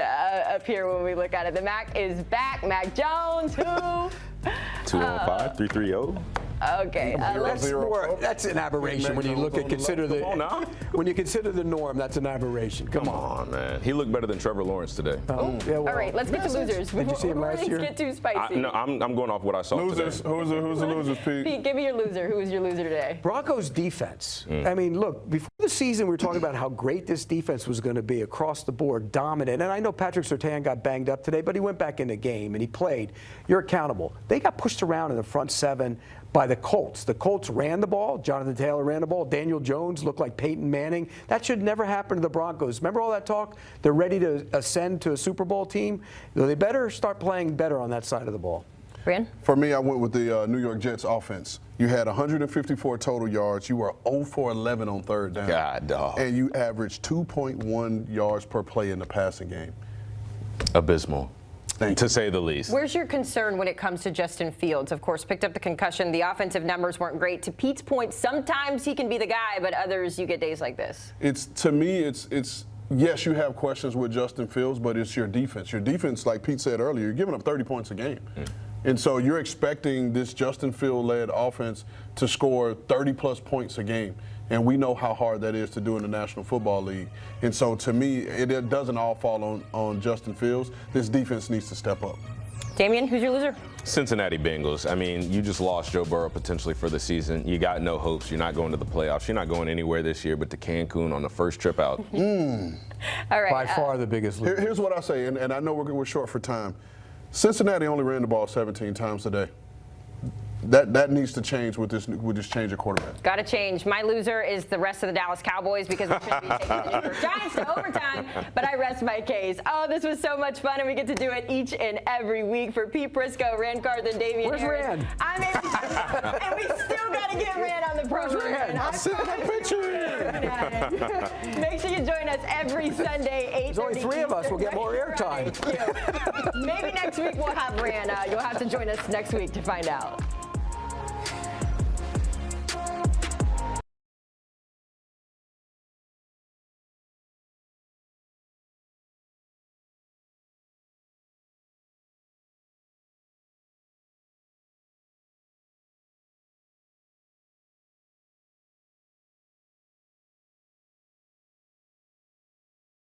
up here when we look at it. The Mac is back. Mac Jones, who? 215-330. Okay, that's an aberration when you look at consider the norm. That's an aberration. Come on, man. He looked better than Trevor Lawrence today. All right, let's get to losers. Did you see him last year? Get too spicy. No, I'm going off what I saw Losers. today. Who's the losers, Pete? Pete, give me your loser. Who is your loser today? Broncos defense. I mean, look, before the season we were talking about how great this defense was going to be across the board, dominant. And I know Patrick Surtain got banged up today, but he went back in the game and he played. You're accountable. They got pushed around in the front 7 by the Colts. The Colts ran the ball. Jonathan Taylor ran the ball. Daniel Jones looked like Peyton Manning. That should never happen to the Broncos. Remember all that talk? They're ready to ascend to a Super Bowl team. They better start playing better on that side of the ball. Brian? For me, I went with the New York Jets offense. You had 154 total yards. You were 0 for 11 on third down. God, dog. And you averaged 2.1 yards per play in the passing game. Abysmal. To say the least. Where's your concern when it comes to Justin Fields? Of course, picked up the concussion. The offensive numbers weren't great. To Pete's point, sometimes he can be the guy, but others you get days like this. To me, it's yes, you have questions with Justin Fields, but it's your defense. Your defense, like Pete said earlier, you're giving up 30 points a game. And so you're expecting this Justin Field-led offense to score 30-plus points a game. And we know how hard that is to do in the National Football League. And so, to me, it doesn't all fall on Justin Fields. This defense needs to step up. Damien, who's your loser? Cincinnati Bengals. I mean, you just lost Joe Burrow potentially for the season. You got no hopes. You're not going to the playoffs. You're not going anywhere this year but to Cancun on the first trip out. All right. By far the biggest loser. Here's what I say, and I know we're short for time. Cincinnati only ran the ball 17 times today. That needs to change with this change of quarterback. Got to change. My loser is the rest of the Dallas Cowboys because we should be taking the New York Giants to overtime, but I rest my case. Oh, this was so much fun, and we get to do it each and every week. For Pete Prisco, Carthon, Damien Where's Harris. Rand? I'm Amy, and we still got to get Rand on the program. I see that picture. Make sure you join us every Sunday, 8:30. There's only 3 of us. We'll get more airtime. Maybe next week we'll have Rand. You'll have to join us next week to find out.